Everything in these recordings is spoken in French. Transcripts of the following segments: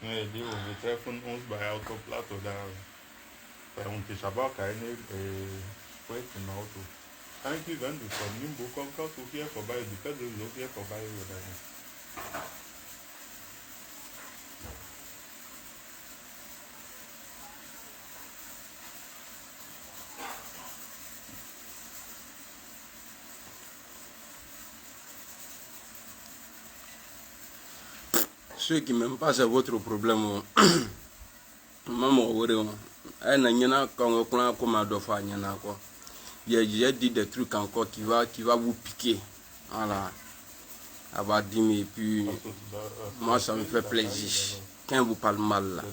Ndio telefone ons bij autoplato daar. Bij ons is abak hij kwijt in de auto. Kan je dan dus van Nimbo kan ook hier voorbij, die kan dus ook hier voorbij worden. Ceux qui m'aiment pas, c'est votre problème. Maman, j'ai dit des trucs encore qui va vous piquer. Voilà. Abadim et puis moi ça me fait plaisir. Quand vous parlez mal là.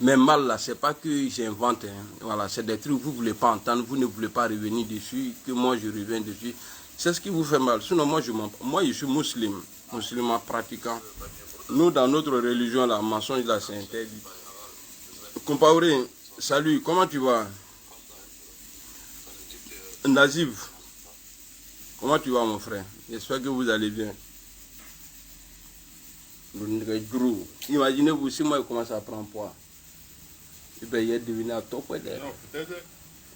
Mais mal là, c'est pas que j'invente. Hein. Voilà, c'est des trucs que vous ne voulez pas entendre, vous ne voulez pas revenir dessus, que moi je reviens dessus. C'est ce qui vous fait mal. Sinon moi je suis musulman pratiquant. Nous dans notre religion, la mensonge là c'est interdit. Compaoré, salut, comment tu vas? Naziv, comment tu vas mon frère? J'espère que vous allez bien. Imaginez-vous si moi je commence à prendre poids. Et bien il est devenu à top. Non, peut-être.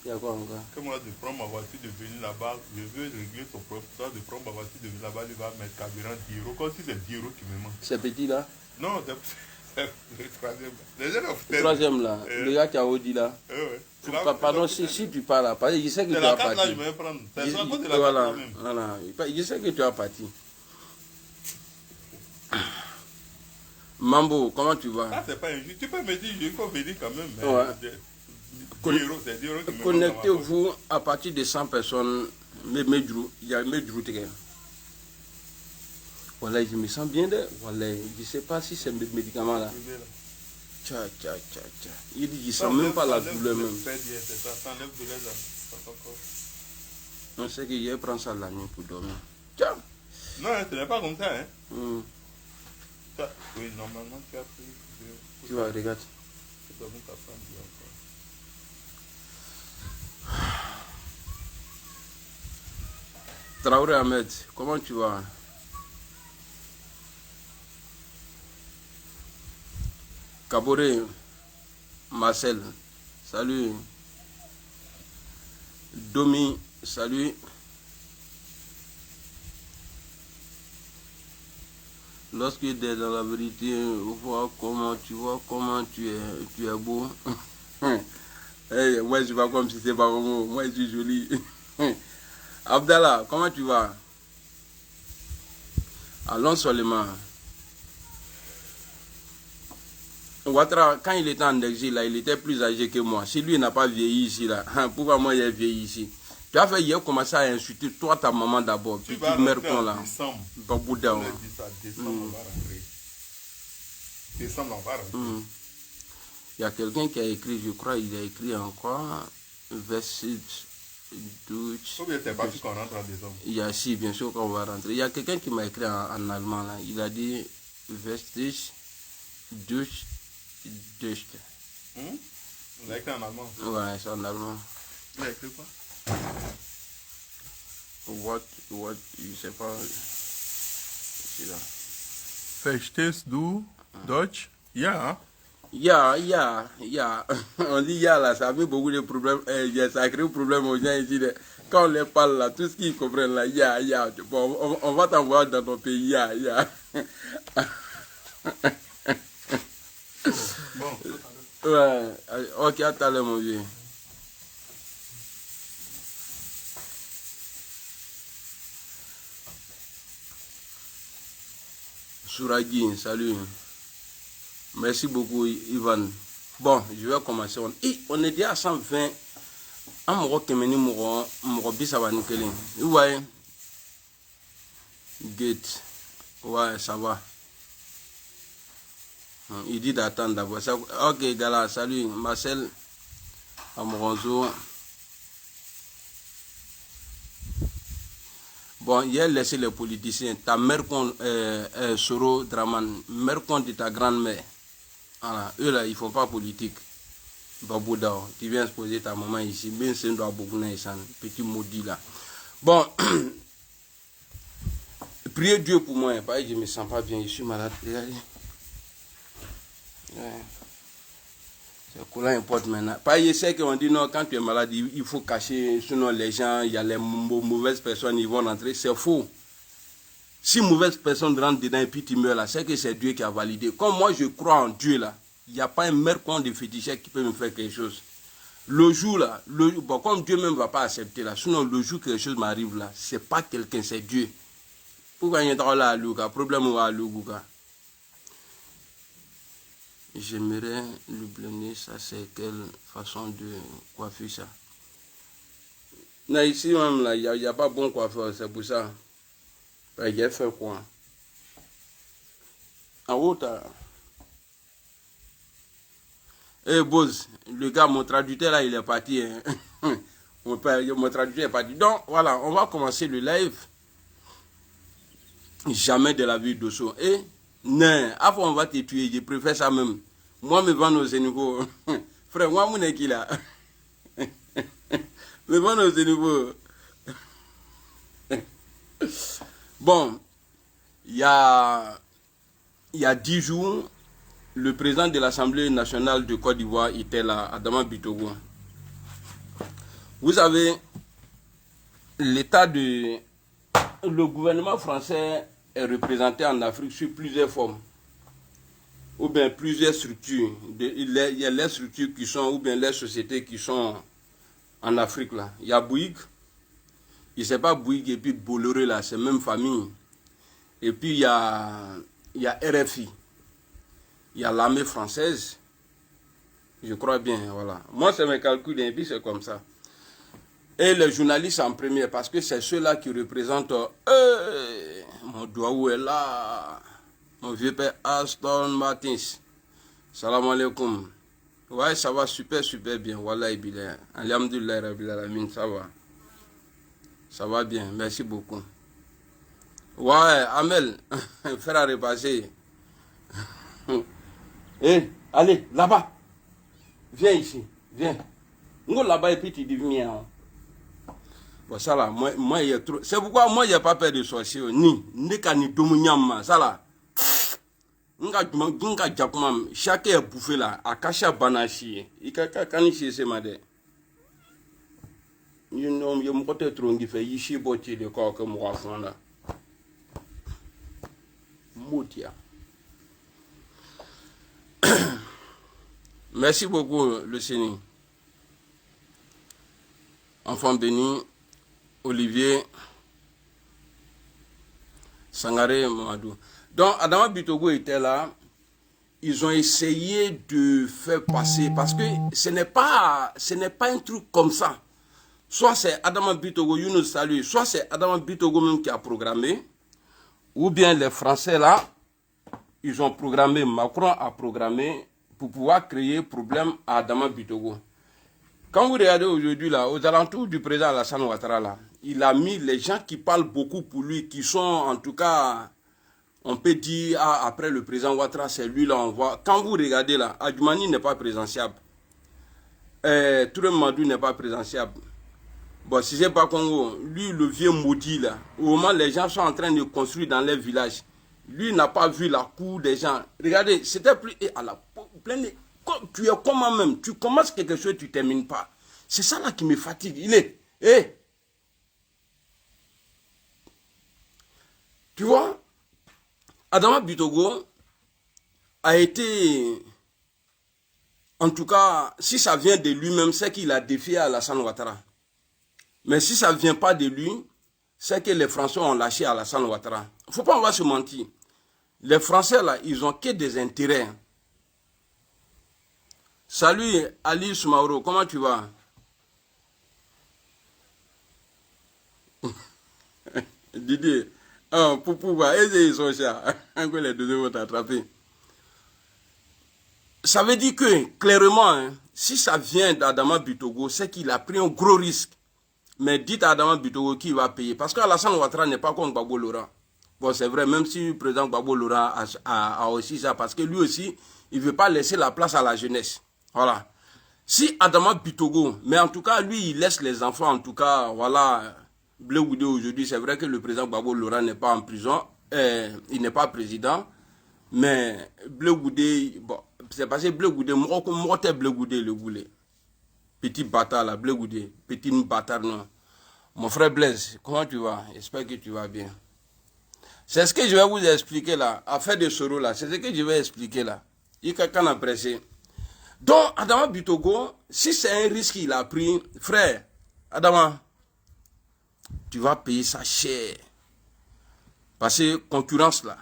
Il y a quoi encore? Que moi de prendre ma voiture de venir là-bas, je veux régler ton problème. Toi de prendre ma voiture de venir là-bas, il va mettre carburant 10 euros. Comme si c'est 10 euros qui me manque. C'est petit là? Non, c'est le troisième. Le troisième là, le gars qui a dit là. Pardon, si tu parles là, parce que je sais que tu as parti. Là, je vais prendre. C'est la carte de la voilà, même. Voilà, je sais que tu as parti. Mambo, comment tu vas? Ah, c'est pas injuste. Tu peux me dire, il faut venir quand même. Ouais. 10 euros, c'est 10 euros qui me connectez-vous à partir de 100 personnes. Il y a mes jours. Voilà, je me sens bien. Voilà, je ne sais pas si c'est mes médicaments là. Tcha. Il dit, je ne sens même pas la douleur même. On sait que je vais prendre ça la nuit pour dormir. Tcha. Non, ce n'est pas comme ça. Hein. Oui, normalement, tu as pris. Tu vois, regarde. Traoré Ahmed, comment tu vas? Kaboré, Marcel, salut. Domi, salut. Lorsque tu es dans la vérité, vois comment tu es beau. Hey, moi je vois comme si c'est pas vraiment, moi je suis joli. Abdallah, comment tu vas? Allons seulement. Ouattara, quand il était en exil, là, il était plus âgé que moi. Si lui n'a pas vieilli ici, là, pourquoi moi j'ai vieilli ici? Tu as fait hier commencer à insulter toi, ta maman d'abord, puis tu meurs con là. Bouddha. Décembre, on va rentrer. Il y a quelqu'un qui a écrit, je crois, il a écrit encore, verset 12. Combien c'est pas qu'on rentre en décembre? Il y a si, bien sûr qu'on va rentrer. Il y a quelqu'un qui m'a écrit en allemand là. Il a dit verset 12. Il a écrit en allemand? Ouais, c'est en allemand. Il a écrit quoi? What, je sais pas. C'est là. Verstehst du Deutsch? Ja. Ya. On dit ya là, ça fait beaucoup de problèmes. Ça crée des problèmes aux gens ici. Quand on les parle là, tout ce qu'ils comprennent là, ya. Bon, on va t'envoyer dans ton pays, ya. Bon. Ouais, ok, attends mon vieux. Souragui, salut. Merci beaucoup, Ivan. Bon, je vais commencer. On est déjà à 120. Un moro kemeni moro bisabani kelen. Vous voyez? Gate. Ouais, ça va. Il dit d'attendre d'abord. Ok, gars, salut. Marcel Amoronzo. Bon, il a laissé les politiciens. Ta mère contre Soro Draman, mère contre ta grand-mère. Voilà, eux là, ils ne font pas politique. Babouda, tu viens se poser ta maman ici. Bien, c'est un petit maudit là. Bon, priez Dieu pour moi. Parce que je ne me sens pas bien, je suis malade. Regardez. C'est coulant importe maintenant. Pas je sais qu'on dit non, quand tu es malade, il faut cacher, sinon les gens, il y a les mauvaises personnes, ils vont rentrer. C'est faux. Si mauvaise personne rentre dedans et puis tu meurs là, c'est que c'est Dieu qui a validé. Comme moi je crois en Dieu là, il n'y a pas un mercon de féticheur qui peut me faire quelque chose. Le jour là, bon, comme Dieu même ne va pas accepter là, sinon le jour que quelque chose m'arrive là, c'est pas quelqu'un, c'est Dieu. Pourquoi il y a là à Luga? Problème ou à Luga? J'aimerais le blender, ça c'est quelle façon de coiffer ça? Là ici même là, il n'y a pas bon coiffeur, c'est pour ça. J'ai fait quoi? En haut, eh Boz, le gars, mon traducteur là, il est parti. Hein. Mon traducteur est parti. Donc voilà, on va commencer le live. Jamais de la vie d'Osso. Eh, non, avant on va te tuer, je préfère ça même. Moi, me vends aux niveaux. Frère, moi, mon équipe là. Me vends aux niveaux. Bon, il y a 10 jours, le président de l'Assemblée nationale de Côte d'Ivoire était là, Adama Bitogo. Vous savez, le gouvernement français est représenté en Afrique sur plusieurs formes, ou bien plusieurs structures. Il y a les structures qui sont, ou bien les sociétés qui sont en Afrique là. Il y a Bouygues. Il ne sait pas Bouygues et puis Bolloré là, c'est même famille. Et puis il y a RFI. Il y a l'armée française. Je crois bien, voilà. Moi, c'est mes calculs et puis c'est comme ça. Et les journalistes en premier, parce que c'est ceux-là qui représentent... mon doigt est là. Mon vieux père Aston Martins. Salam alaikum. Ouais, ça va super bien. Voilà, Ibile. Alhamdulillah, Rabbil Alamin, ça va. Ça va bien, merci beaucoup. Ouais, Amel, faire à repasser. Eh, allez, là-bas. Viens ici, viens. Nous là-bas et puis tu dis viens. Bon, ça là, moi il y a trop. C'est pourquoi moi il n'y a pas peur de sorcier. Ni kani domunyama, ça là. Nga jakuma, chacun est bouffé là. Akasha banashi. Kanishi c'est madé. You know, you must have thrown if you see what you do, come off on that. Moutia. Merci beaucoup, le Seigneur. Enfant béni, Olivier, Sangaré, Mamadou. Donc, Adama Bitogo était là. Ils ont essayé de faire passer, parce que ce n'est pas un truc comme ça. Soit c'est Adama Bitogo, Younous Salui, soit c'est Adama Bitogo même qui a programmé, ou bien les Français là, ils ont programmé, Macron a programmé pour pouvoir créer problème à Adama Bitogo. Quand vous regardez aujourd'hui là, aux alentours du président Alassane Ouattara là, il a mis les gens qui parlent beaucoup pour lui, qui sont en tout cas, on peut dire, après le président Ouattara, c'est lui là, on voit. Quand vous regardez là, Adjoumani n'est pas présidentiable. Touré Madou n'est pas présidentiable. Bon, si c'est pas Congo, lui, le vieux maudit là, au moment où les gens sont en train de construire dans les villages, lui n'a pas vu la cour des gens. Regardez, c'était plus... Et à la pleine... Tu es comment même? Tu commences quelque chose, tu ne termines pas. C'est ça là qui me fatigue. Il est... Tu vois, Adama Bitogo a été... En tout cas, si ça vient de lui-même, c'est qu'il a défié Alassane Ouattara. Mais si ça ne vient pas de lui, c'est que les Français ont lâché Alassane Ouattara. Il ne faut pas se mentir. Les Français, là, ils n'ont que des intérêts. Salut Ali Soumaoro, comment tu vas? Didier, pour pouvoir aider son chat, que les deux vont t'attraper. Ça veut dire que, clairement, hein, si ça vient d'Adama Bitogo, c'est qu'il a pris un gros risque. Mais dites à Adama Bitogo qui va payer. Parce qu'Alassane Ouattara n'est pas comme Gbagbo Laurent. Bon, c'est vrai, même si le président Gbagbo Laurent a aussi ça, parce que lui aussi, il ne veut pas laisser la place à la jeunesse. Voilà. Si Adama Bitogo, mais en tout cas, lui, il laisse les enfants, en tout cas, voilà, Bleu Goudé aujourd'hui, c'est vrai que le président Gbagbo Laurent n'est pas en prison, il n'est pas président, mais Bleu Goudé, bon, c'est passé Blé Goudé, moi t'es Blé Goudé le goulet. Petit bâtard là, Blé Goudé, petit bâtard non. Mon frère Blaise, comment tu vas? J'espère que tu vas bien. C'est ce que je vais vous expliquer là, affaire de Soro là, c'est ce que je vais expliquer là. Il y a quelqu'un à presser. Donc, Adama Bitogo, si c'est un risque qu'il a pris, frère, Adama, tu vas payer ça cher. Parce que concurrence là,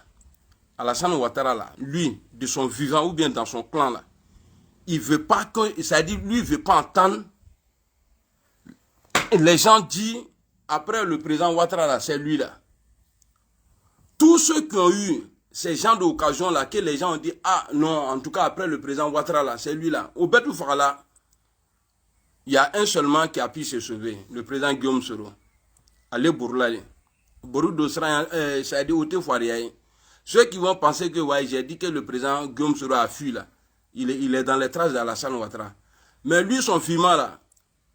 Alassane Ouattara là, lui, de son vivant ou bien dans son clan là, il veut pas que, c'est-à-dire lui, il veut pas entendre. Les gens disent, après le président Ouattara là, c'est lui là. Tous ceux qui ont eu ces gens d'occasion là, que les gens ont dit, ah non, en tout cas après le président Ouattara là, c'est lui là. Au Betou Fara, il y a un seulement qui a pu se sauver, le président Guillaume Soro. Allez Bourlaye. Borou Dosra, ça a dit Ote Fouriaye. Ceux qui vont penser que, ouais, j'ai dit que le président Guillaume Soro a fui là. Il est dans les traces d'Alassane Ouattara. Mais lui, son filmant là,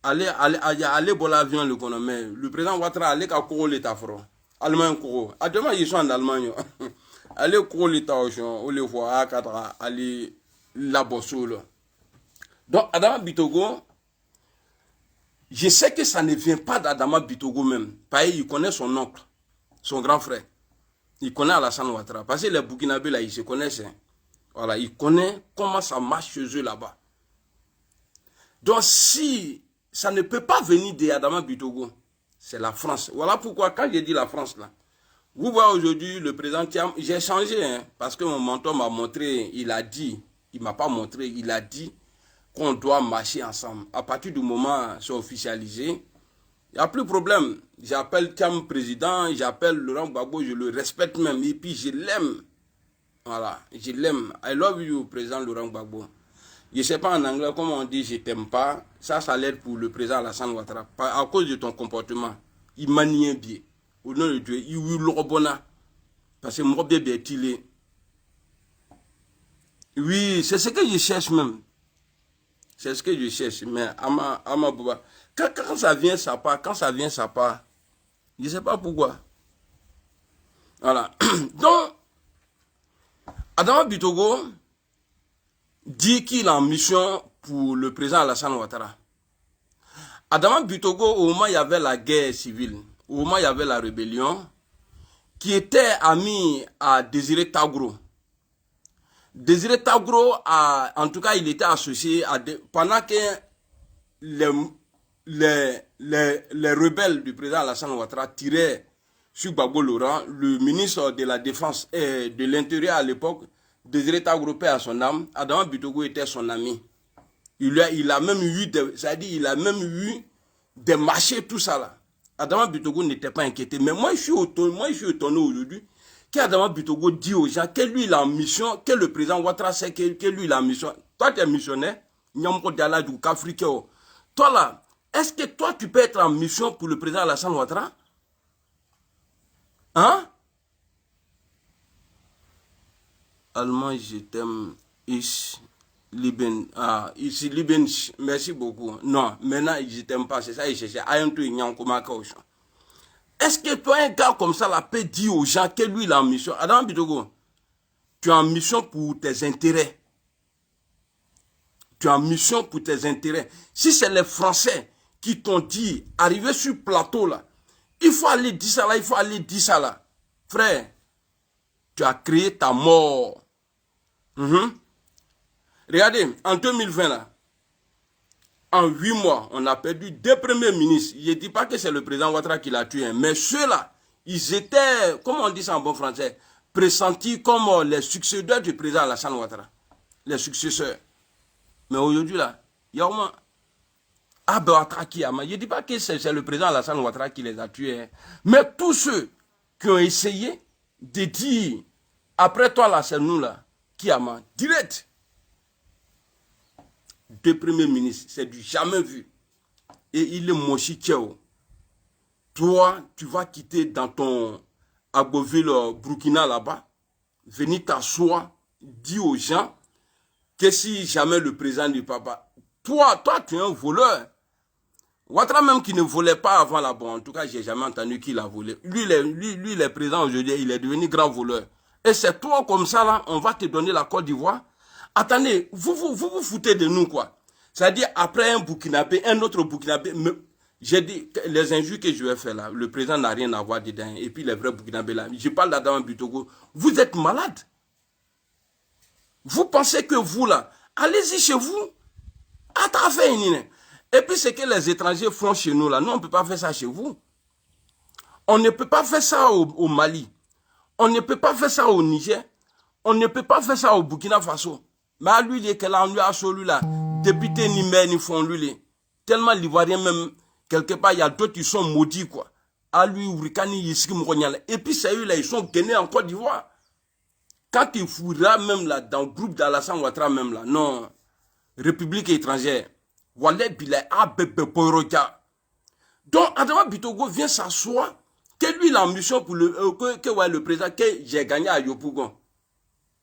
allez pour l'avion le connaît. Le président Ouattara, allez qu'à Koro l'État fro. Allemagne Koro. À demain, ils sont en Allemagne. Allez Koro l'État au champ, on les voit à Katra, allez la Bossoule. Donc, Adama Bitogo, je sais que ça ne vient pas d'Adama Bitogo même. Parce qu'il connaît son oncle, son grand frère. Il connaît Alassane Ouattara. Parce que les Burkinabés là, ils se connaissent. Voilà, il connaît comment ça marche chez eux là-bas. Donc si ça ne peut pas venir d'Adama Bitogo, c'est la France. Voilà pourquoi quand j'ai dit la France là, vous voyez aujourd'hui le président Thiam, j'ai changé, hein, parce que mon mentor m'a montré, il a dit, il m'a pas montré, il a dit qu'on doit marcher ensemble. À partir du moment où c'est officialisé, il n'y a plus de problème. J'appelle Thiam président, j'appelle Laurent Gbagbo, je le respecte même, et puis je l'aime. Voilà, je l'aime. I love you, président Laurent Gbagbo. Je ne sais pas en anglais comment on dit je t'aime pas. Ça l'aide pour le président Alassane Ouattara. À cause de ton comportement. Il manie bien. Au nom de Dieu, il oui l'orbona. Parce que moi, bébé est il est. Oui, c'est ce que je cherche même. C'est ce que je cherche. Mais Ama Boba. Quand ça vient, ça part. Quand ça vient, ça part. Je ne sais pas pourquoi. Voilà. Donc, Adama Bitogo dit qu'il est en mission pour le président Alassane Ouattara. Adama Bitogo, au moment où il y avait la guerre civile, au moment où il y avait la rébellion, qui était ami à Désiré Tagro. Désiré Tagro, en tout cas, il était associé à pendant que les rebelles du président Alassane Ouattara tiraient sur Gbagbo Laurent, le ministre de la Défense et de l'Intérieur à l'époque, Désiré Tagro, paix à son âme, Adama Bitogo était son ami. Il a même eu des marchés, tout ça là. Adama Bitogo n'était pas inquiété. Mais moi, je suis étonné aujourd'hui qu'Adama Bitogo dit aux gens que lui, il a en mission, que le président Ouattara sait que lui, il a en mission. Toi, tu es missionnaire, toi là, est-ce que toi, tu peux être en mission pour le président Alassane Ouattara? Hein? Allemand, je t'aime. Ici, Liben, merci beaucoup. Non, maintenant, je t'aime pas, c'est ça, il cherche. Est-ce que toi, un gars comme ça, la peut dire aux gens que lui, il a en mission? Adam Bitogo, tu es en mission pour tes intérêts. Tu es en mission pour tes intérêts. Si c'est les Français qui t'ont dit, arriver sur le plateau là, il faut aller dire ça là, il faut aller dire ça là. Frère, tu as créé ta mort. Regardez, en 2020 là, en 8 mois, on a perdu 2 premiers ministres. Je ne dis pas que c'est le président Ouattara qui l'a tué, mais ceux-là, ils étaient, comment on dit ça en bon français, pressentis comme les successeurs du président Alassane Ouattara. Les successeurs. Mais aujourd'hui là, il y a au moins je ne dis pas que c'est le président Alassane Ouattara qui les a tués. Mais tous ceux qui ont essayé de dire, après toi là, c'est nous là, qui a mangé, direct. 2 premiers ministres, c'est du jamais vu. Et il est Moshi Tchèo. Toi, tu vas quitter dans ton Agboville Burkina là-bas, venir t'asseoir, dire aux gens que si jamais le président du papa, toi, tu es un voleur. Ouattara même qui ne volait pas avant là-bas, en tout cas, j'ai jamais entendu qu'il a volé. Lui, il est président aujourd'hui, il est devenu grand voleur. Et c'est toi comme ça là, on va te donner la Côte d'Ivoire. Attendez, vous foutez de nous, quoi. C'est-à-dire, après un Burkinabé, un autre Burkinabé, j'ai dit, les injures que je vais faire là, le président n'a rien à voir dedans, et puis les vrais Burkinabés là, je parle d'Adama Bitogo, vous êtes malade. Vous pensez que vous là, allez-y chez vous, à travers une. Et puis ce que les étrangers font chez nous là, nous on ne peut pas faire ça chez vous. On ne peut pas faire ça au Mali. On ne peut pas faire ça au Niger. On ne peut pas faire ça au Burkina Faso. Mais à lui, il est là, on lui a celui là. Député ni maire ni font lui. Tellement l'Ivoirien même, quelque part, il y a d'autres qui sont maudits quoi. À lui, Ourikani, Yiski, Mouronyala. Et puis c'est eux là, ils sont gagnés en Côte d'Ivoire. Quand il fouillera même là, dans le groupe d'Alassane Ouattara même là, non, République étrangère, Wallet Bilay, ABP Poroka. Donc, Adama Bitogo vient s'asseoir, que lui, l'ambition pour le président, que j'ai gagné à Yopougon.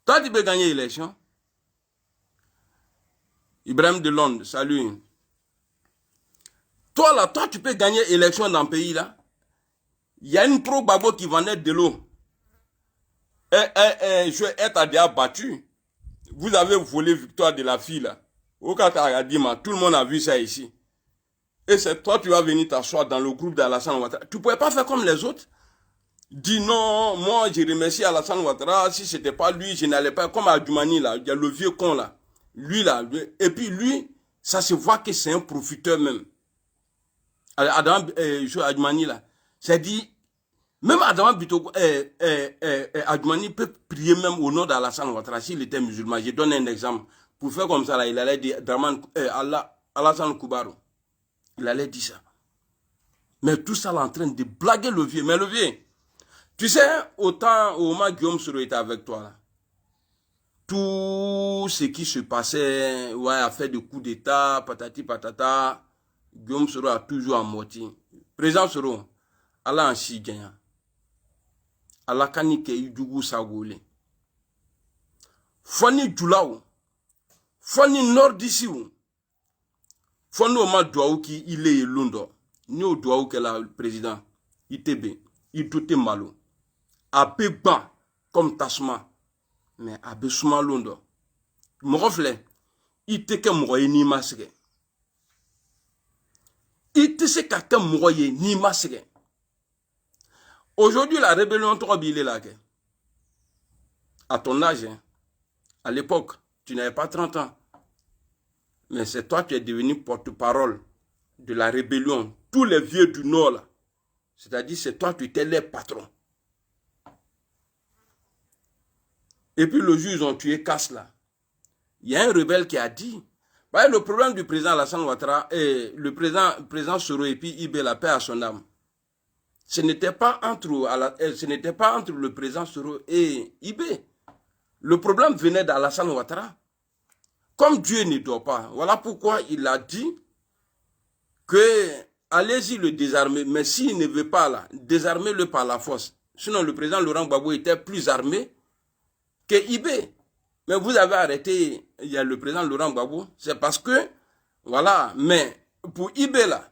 Toi, tu peux gagner l'élection. Ibrahim de Londres, salut. Toi, là, toi, tu peux gagner l'élection dans le pays, là. Il y a une pro babo qui vendait de l'eau. Je vais être déjà battu. Vous avez volé victoire de la fille là. Au Kataradima, tout le monde a vu ça ici. Et c'est toi, tu vas venir t'asseoir dans le groupe d'Alassane Ouattara. Tu ne pouvais pas faire comme les autres. Dis non, moi j'ai remercié Alassane Ouattara. Si ce n'était pas lui, je n'allais pas. Comme Adjoumani là, il y a le vieux con là. Lui là. Et puis lui, ça se voit que c'est un profiteur même. Adam Adjoumani là. C'est dit. Même Adama Bitogo, Adjoumani peut prier même au nom d'Alassane Ouattara s'il était musulman. Je donne un exemple. Pour faire comme ça, là, il allait dire Alassane Koubarou. Il allait dire ça. Mais tout ça, là, en train de blaguer le vieux. Mais le vieux, tu sais, autant au moment Guillaume Soro était avec toi, là, tout ce qui se passait, ouais, affaire de coup d'état, patati patata, Guillaume Soro a toujours amorti. Président Soro, Allah en si gagnant. Allah kanike yudugu sagole. Foni Djoulaou. Foni nord d'ici ou. Foni oma douaou qui il est londo. Ni au douaou que la président. ITB. Il tout est malo. Abe ban. Comme tasma. Mais abe souma londo. Morofle. Il te ke mouroye ni masque. Il te se kake mouroye ni masque. Aujourd'hui, la rébellion, il est là. À ton âge, hein, à l'époque, tu n'avais pas 30 ans. Mais c'est toi qui es devenu porte-parole de la rébellion. Tous les vieux du Nord, là. C'est-à-dire, c'est toi qui étais les patrons. Et puis, le jour, ils ont tué Casse, là. Il y a un rebelle qui a dit, bah, le problème du président Alassane Ouattara, et le président Soro et puis Ibé, la paix à son âme. Ce n'était pas entre le président Soro et Ibé. Le problème venait d'Alassane Ouattara. Comme Dieu ne dort pas, voilà pourquoi il a dit que allez-y le désarmer. Mais s'il ne veut pas là, désarmez-le par la force. Sinon, le président Laurent Gbagbo était plus armé que Ibé. Mais vous avez arrêté, il y a le président Laurent Gbagbo. C'est parce que, voilà, mais pour Ibé là,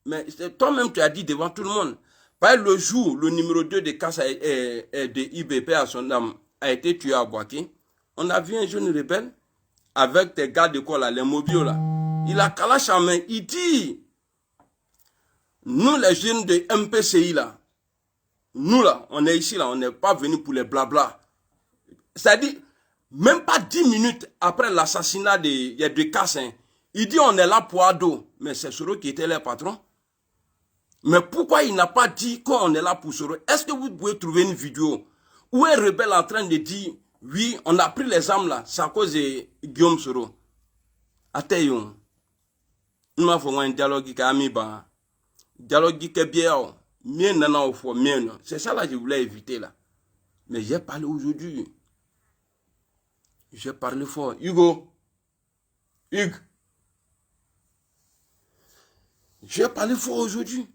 mais toi-même tu as dit devant tout le monde. Par le jour, le numéro 2 de Casse de IBP à son âme a été tué à Boaké. On a vu un jeune rebelle avec tes gars de quoi là, les mobiles là. Il a calache en main. Il dit, nous les jeunes de MPCI là, nous là, on est ici là, on n'est pas venu pour les blabla. C'est-à-dire, même pas 10 minutes après l'assassinat de Casse, hein, il dit on est là pour Ado. Mais c'est Soro qui était le patron. Mais pourquoi il n'a pas dit qu'on est là pour Soro? Est-ce que vous pouvez trouver une vidéo où un rebelle est en train de dire oui, on a pris les armes là, c'est à cause de Guillaume Soro. Attends, nous avons un dialogue qui a mis bas. Dialogue qui est bien, mieux nana au fond, mieux. C'est ça là que je voulais éviter là. Mais j'ai parlé aujourd'hui. J'ai parlé fort. Hugo. J'ai parlé fort aujourd'hui.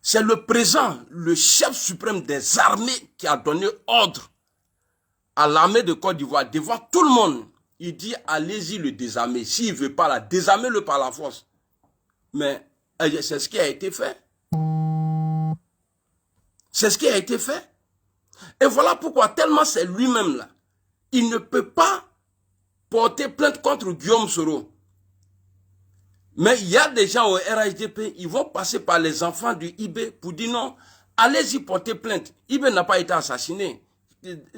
C'est le président, le chef suprême des armées qui a donné ordre à l'armée de Côte d'Ivoire devant tout le monde. Il dit allez-y le désarmer. S'il ne veut pas la désarmer-le par la force. Mais c'est ce qui a été fait. C'est ce qui a été fait. Et voilà pourquoi tellement c'est lui-même là. il ne peut pas porter plainte contre Guillaume Soro. Mais il y a des gens au RHDP, ils vont passer par les enfants du IB pour dire non, allez-y porter plainte. IB n'a pas été assassiné.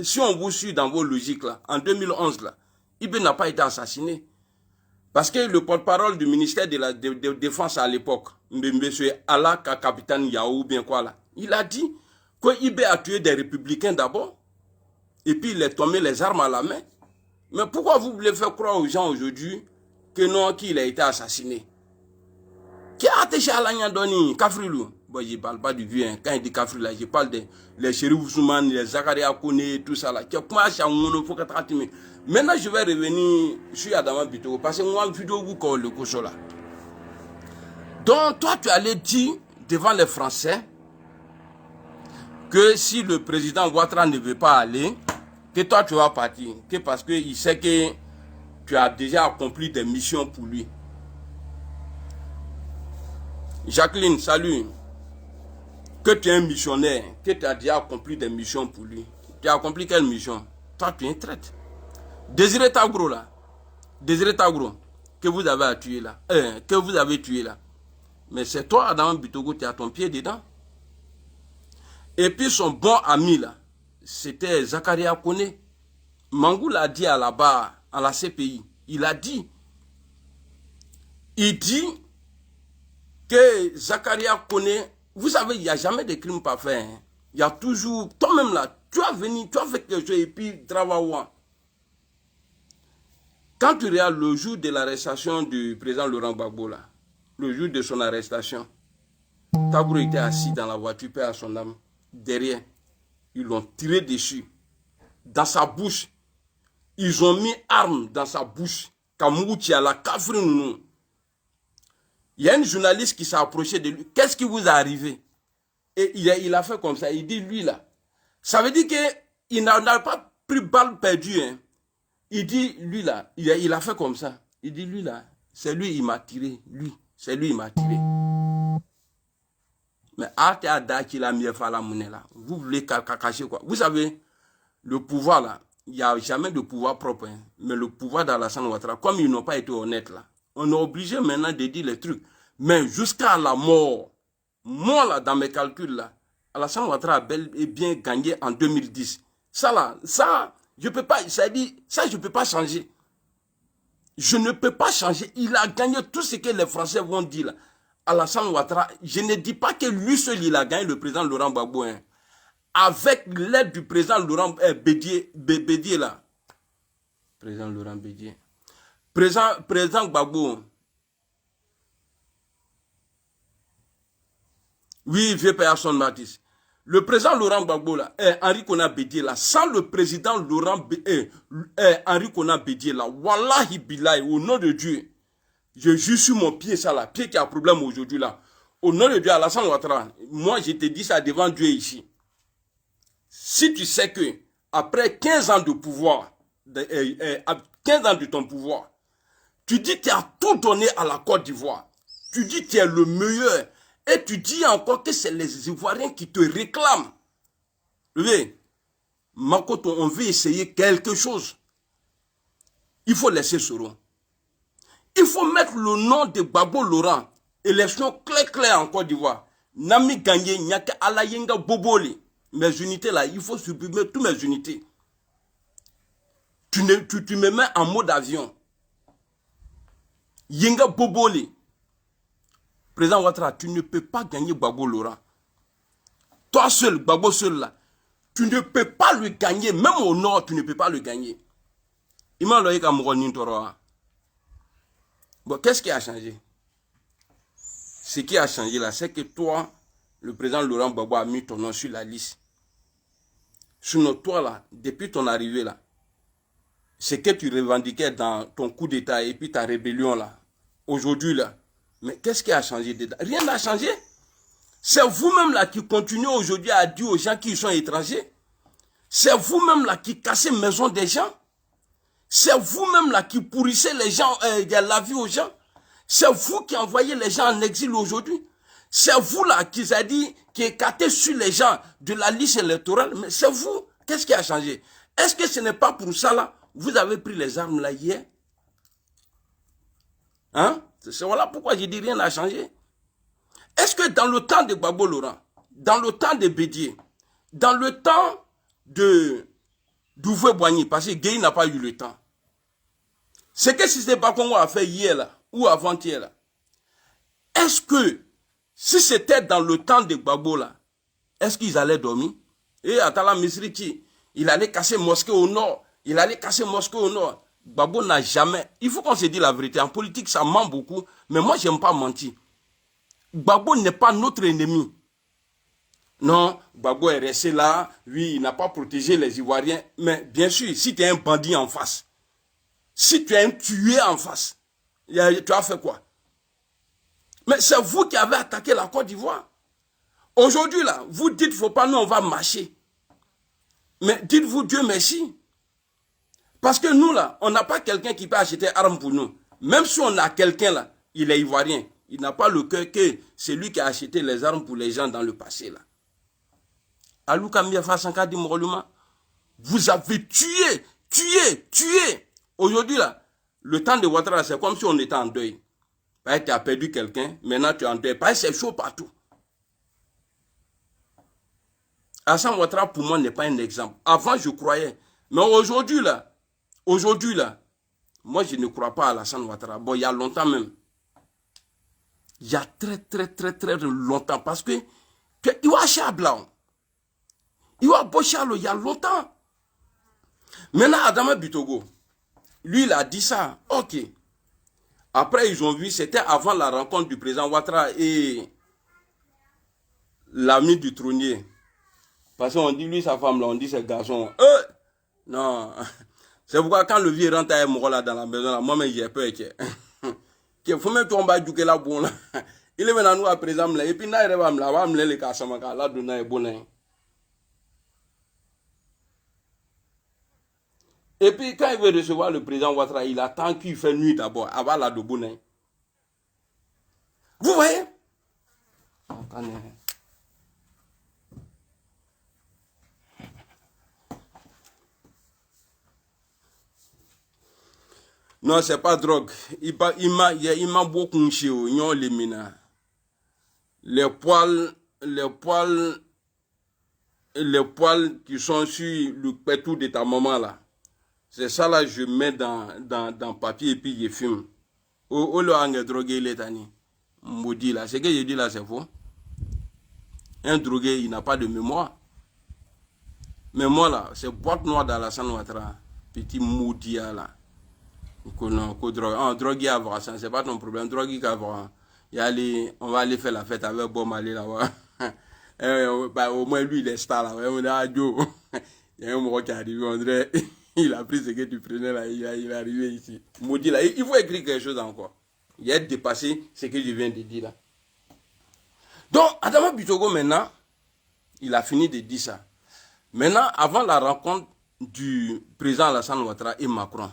Si on vous suit dans vos logiques là, en 2011 là, IB n'a pas été assassiné. Parce que le porte-parole du ministère de la Défense à l'époque, M. Allah Capitaine Yahou, bien quoi là, il a dit que IB a tué des républicains d'abord, et puis il a tombé les armes à la main. Mais pourquoi vous voulez faire croire aux gens aujourd'hui que non, qu'il a été assassiné? Qui a attaché à l'Agnandoni, Kafrilou? Bon, je ne parle pas du vieux, hein. Quand il dit Kafrilou, je parle des Chérif Ousmane, les Zakaria Kone, tout ça là. Maintenant, je vais revenir sur Adama Bitogo, parce que moi, vidéo vous comme le cochon là. Donc, toi, tu allais dire devant les Français que si le président Ouattara ne veut pas aller, que toi, tu vas partir. Que parce qu'il sait que tu as déjà accompli des missions pour lui. Jacqueline, salut. Que tu es un missionnaire, que tu as déjà accompli des missions pour lui. Tu as accompli quelle mission? Toi, tu es un traître. Désiré Tagro, là. Désiré Tagro, que vous avez tué là. Que vous avez tué là. Mais c'est toi, Adam Bitogo, tu as ton pied dedans. Et puis son bon ami là, c'était Zakaria Kone. Mangou l'a dit à la barre, à la CPI. Il a dit. Il dit que Zakaria Kone, vous savez, il n'y a jamais de crime parfait. Hein. Il y a toujours, toi-même là, tu as venu, tu as fait quelque chose et puis travailler. Quand tu regardes le jour de l'arrestation du président Laurent Gbagbo là, le jour de son arrestation, Tagro était assis dans la voiture, paix à son âme, derrière. Ils l'ont tiré dessus, dans sa bouche. Ils ont mis arme dans sa bouche. Kamoutia, la Kafrinounou. Il y a une journaliste qui s'est approchée de lui. Qu'est-ce qui vous est arrivé? Et il a fait comme ça. Il dit, lui là. Ça veut dire qu'il n'a pas pris balle perdue. Hein. Il dit, lui là, il a fait comme ça. Il dit, lui là, c'est lui, il m'a tiré. Lui, c'est lui, il m'a tiré. Mais vous voulez cacher quoi? Vous savez, le pouvoir là, il n'y a jamais de pouvoir propre. Hein. Mais le pouvoir d'Alassane Ouattara, comme ils n'ont pas été honnêtes là, on est obligé maintenant de dire les trucs. Mais jusqu'à la mort, moi là, dans mes calculs là, Alassane Ouattara a bel et bien gagné en 2010. Ça là, ça, je peux pas, ça dit, ça je peux pas changer. Je ne peux pas changer. Il a gagné tout ce que les Français vont dire là. Alassane Ouattara, je ne dis pas que lui seul il a gagné le président Laurent Gbagbo. Hein. Avec l'aide du président Laurent Bédié là. Président Laurent Bédié. Président Gbagbo. Oui, vieux père son Baptiste. Le président Laurent Gbagbo là, Henri Kona Bédié là, sans le président Henri Kona Bédié là, wallahi billahi, au nom de Dieu, je jure sur mon pied ça là, pied qui a problème aujourd'hui là. Au nom de Dieu, Alassane Ouattara, moi je te dis ça devant Dieu ici. Si tu sais que après 15 ans de pouvoir, 15 ans de ton pouvoir, tu dis que tu as tout donné à la Côte d'Ivoire, tu dis que tu es le meilleur, et tu dis encore que c'est les Ivoiriens qui te réclament. Oui, Makoto, on veut essayer quelque chose. Il faut laisser Soro. Il faut mettre le nom de Gbagbo Laurent, élection claire en Côte d'Ivoire. Nami gagné, Nyaka Alayenga Boboli. Mes unités là, il faut supprimer toutes mes unités. Tu me mets en mode avion. Yenga Boboli. Président Ouattara, tu ne peux pas gagner Gbagbo Laurent. Toi seul, Gbagbo seul là, tu ne peux pas le gagner. Même au nord, tu ne peux pas le gagner. Il m'a envoyé comme Toroa. Bon, qu'est-ce qui a changé? Ce qui a changé là, c'est que toi, le président Laurent Gbagbo a mis ton nom sur la liste. Sinon, toi là, depuis ton arrivée là, ce que tu revendiquais dans ton coup d'état et puis ta rébellion là, aujourd'hui là, mais qu'est-ce qui a changé dedans? Rien n'a changé. C'est vous-même là qui continuez aujourd'hui à dire aux gens qui sont étrangers. C'est vous-même là qui cassez les maisons des gens. C'est vous-même là qui pourrissez les gens, la vie aux gens. C'est vous qui envoyez les gens en exil aujourd'hui. C'est vous là qui a dit, qui écartez sur les gens de la liste électorale. Mais c'est vous. Qu'est-ce qui a changé? Est-ce que ce n'est pas pour ça là, vous avez pris les armes là hier? Hein? C'est voilà pourquoi je dis rien n'a changé. Est-ce que dans le temps de Gbagbo Laurent, dans le temps de Bédié, dans le temps de Douvé-Boigny, parce que Gueye n'a pas eu le temps, ce que Cissé Bakongo a fait hier là, ou avant-hier là, est-ce que si c'était dans le temps de Gbagbo là, est-ce qu'ils allaient dormir? Et Atala Misriti, il allait casser mosquée au nord, il allait casser mosquée au nord. Gbagbo n'a jamais, il faut qu'on se dise la vérité, en politique ça ment beaucoup, mais moi j'aime pas mentir. Gbagbo n'est pas notre ennemi. Non, Gbagbo est resté là, oui, il n'a pas protégé les Ivoiriens, mais bien sûr, si tu es un bandit en face, si tu es un tué en face, tu as fait quoi? Mais c'est vous qui avez attaqué la Côte d'Ivoire. Aujourd'hui, là, vous dites, faut pas, nous, on va marcher. Mais dites-vous Dieu merci. Parce que nous, là, on n'a pas quelqu'un qui peut acheter armes pour nous. Même si on a quelqu'un, là, il est ivoirien. Il n'a pas le cœur que c'est lui qui a acheté les armes pour les gens dans le passé, là. Alou Kambia Fassanka dit Moroluma, vous avez tué. Aujourd'hui, là, le temps de Ouattara, c'est comme si on était en deuil. Tu as perdu quelqu'un, maintenant tu es en deuil. C'est chaud partout. Hassan Ouattara, pour moi, n'est pas un exemple. Avant, je croyais. Mais aujourd'hui, là, moi, je ne crois pas à Hassan Ouattara. Bon, il y a longtemps même. Il y a très longtemps. Parce que, il y a Chablan. Il y a Bochalo, il y a longtemps. Maintenant, Adama Bitogo, lui, il a dit ça. Ok. Après, ils ont vu, c'était avant la rencontre du président Ouattara et l'ami du trônier. Parce qu'on dit, lui, sa femme, là, on dit, c'est garçon. Non. C'est pourquoi quand le vieux rentre à Moro là dans la maison, là, moi-même, j'ai peur. Il faut même tomber à Djouké là, bon, là. Il est maintenant nous à présent, là. Et puis, là, il va me les cassamaka, là, donner un bon. Et puis, quand il veut recevoir le président Ouattara, il attend qu'il fait nuit d'abord, avant la de Bonain. Vous voyez? Non, c'est pas drogue. Il m'a beaucoup chié, les mina. Les poils qui sont sur le pétou de ta maman là. C'est ça là, je mets dans papier et puis je fume. Oh, le hang drogué, il est tani. Maudit là. Ce que je dis là, c'est faux. Un drogué, il n'a pas de mémoire. Mais moi là, c'est boîte noire dans la San Ouattara. Petit maudit là. Non, drogué avant, c'est pas ton problème. Drogué avant. On va aller faire la fête avec Bob Marley là-bas. Au moins lui, il est star là. On a Joe. Il y a un moment qui est arrivé, on dirait. Il a pris ce que tu prenais là, il est arrivé ici. Maudit là, il faut écrire quelque chose encore. Il a dépassé ce que je viens de dire là. Donc, Adama Bitogo maintenant, il a fini de dire ça. Maintenant, avant la rencontre du président Alassane Ouattara et Macron,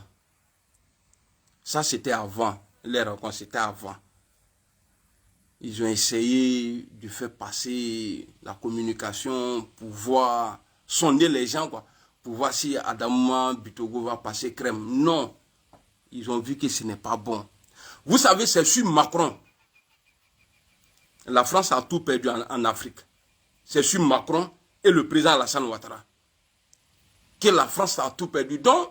ça c'était avant, les rencontres c'était avant. Ils ont essayé de faire passer la communication pour voir, sonder les gens quoi. Pour voir si Adama Bitogo va passer crème. Non. Ils ont vu que ce n'est pas bon. Vous savez, c'est sur Macron. La France a tout perdu en Afrique. C'est sur Macron et le président Alassane Ouattara que la France a tout perdu. Donc,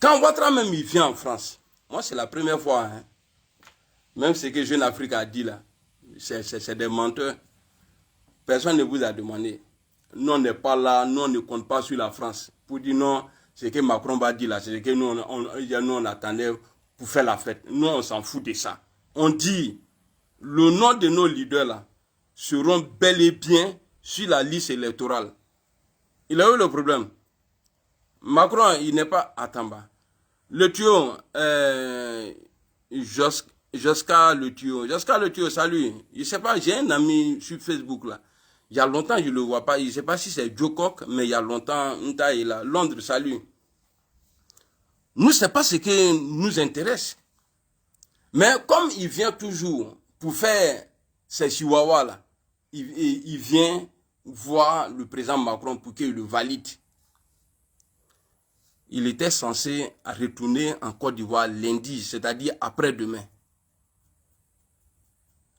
quand Ouattara même il vient en France, moi c'est la première fois, hein, même ce que Jeune Afrique a dit là, c'est des menteurs. Personne ne vous a demandé. Nous, on n'est pas là, nous, on ne compte pas sur la France. Pour dire non, ce que Macron va dire là, c'est ce que nous, on attendait pour faire la fête. Nous, on s'en fout de ça. On dit, le nom de nos leaders là, seront bel et bien sur la liste électorale. Il a eu le problème. Macron, il n'est pas... Attends, bah. Le tuyau, Josca le tuyau, salut. Je ne sais pas, j'ai un ami sur Facebook là. Il y a longtemps, je ne le vois pas. Je ne sais pas si c'est Joe Cock, mais il y a longtemps, Nta est là. Londres, salut. Nous, ce n'est pas ce qui nous intéresse. Mais comme il vient toujours pour faire ces chihuahuas là, il vient voir le président Macron pour qu'il le valide. il était censé retourner en Côte d'Ivoire lundi, c'est-à-dire après-demain.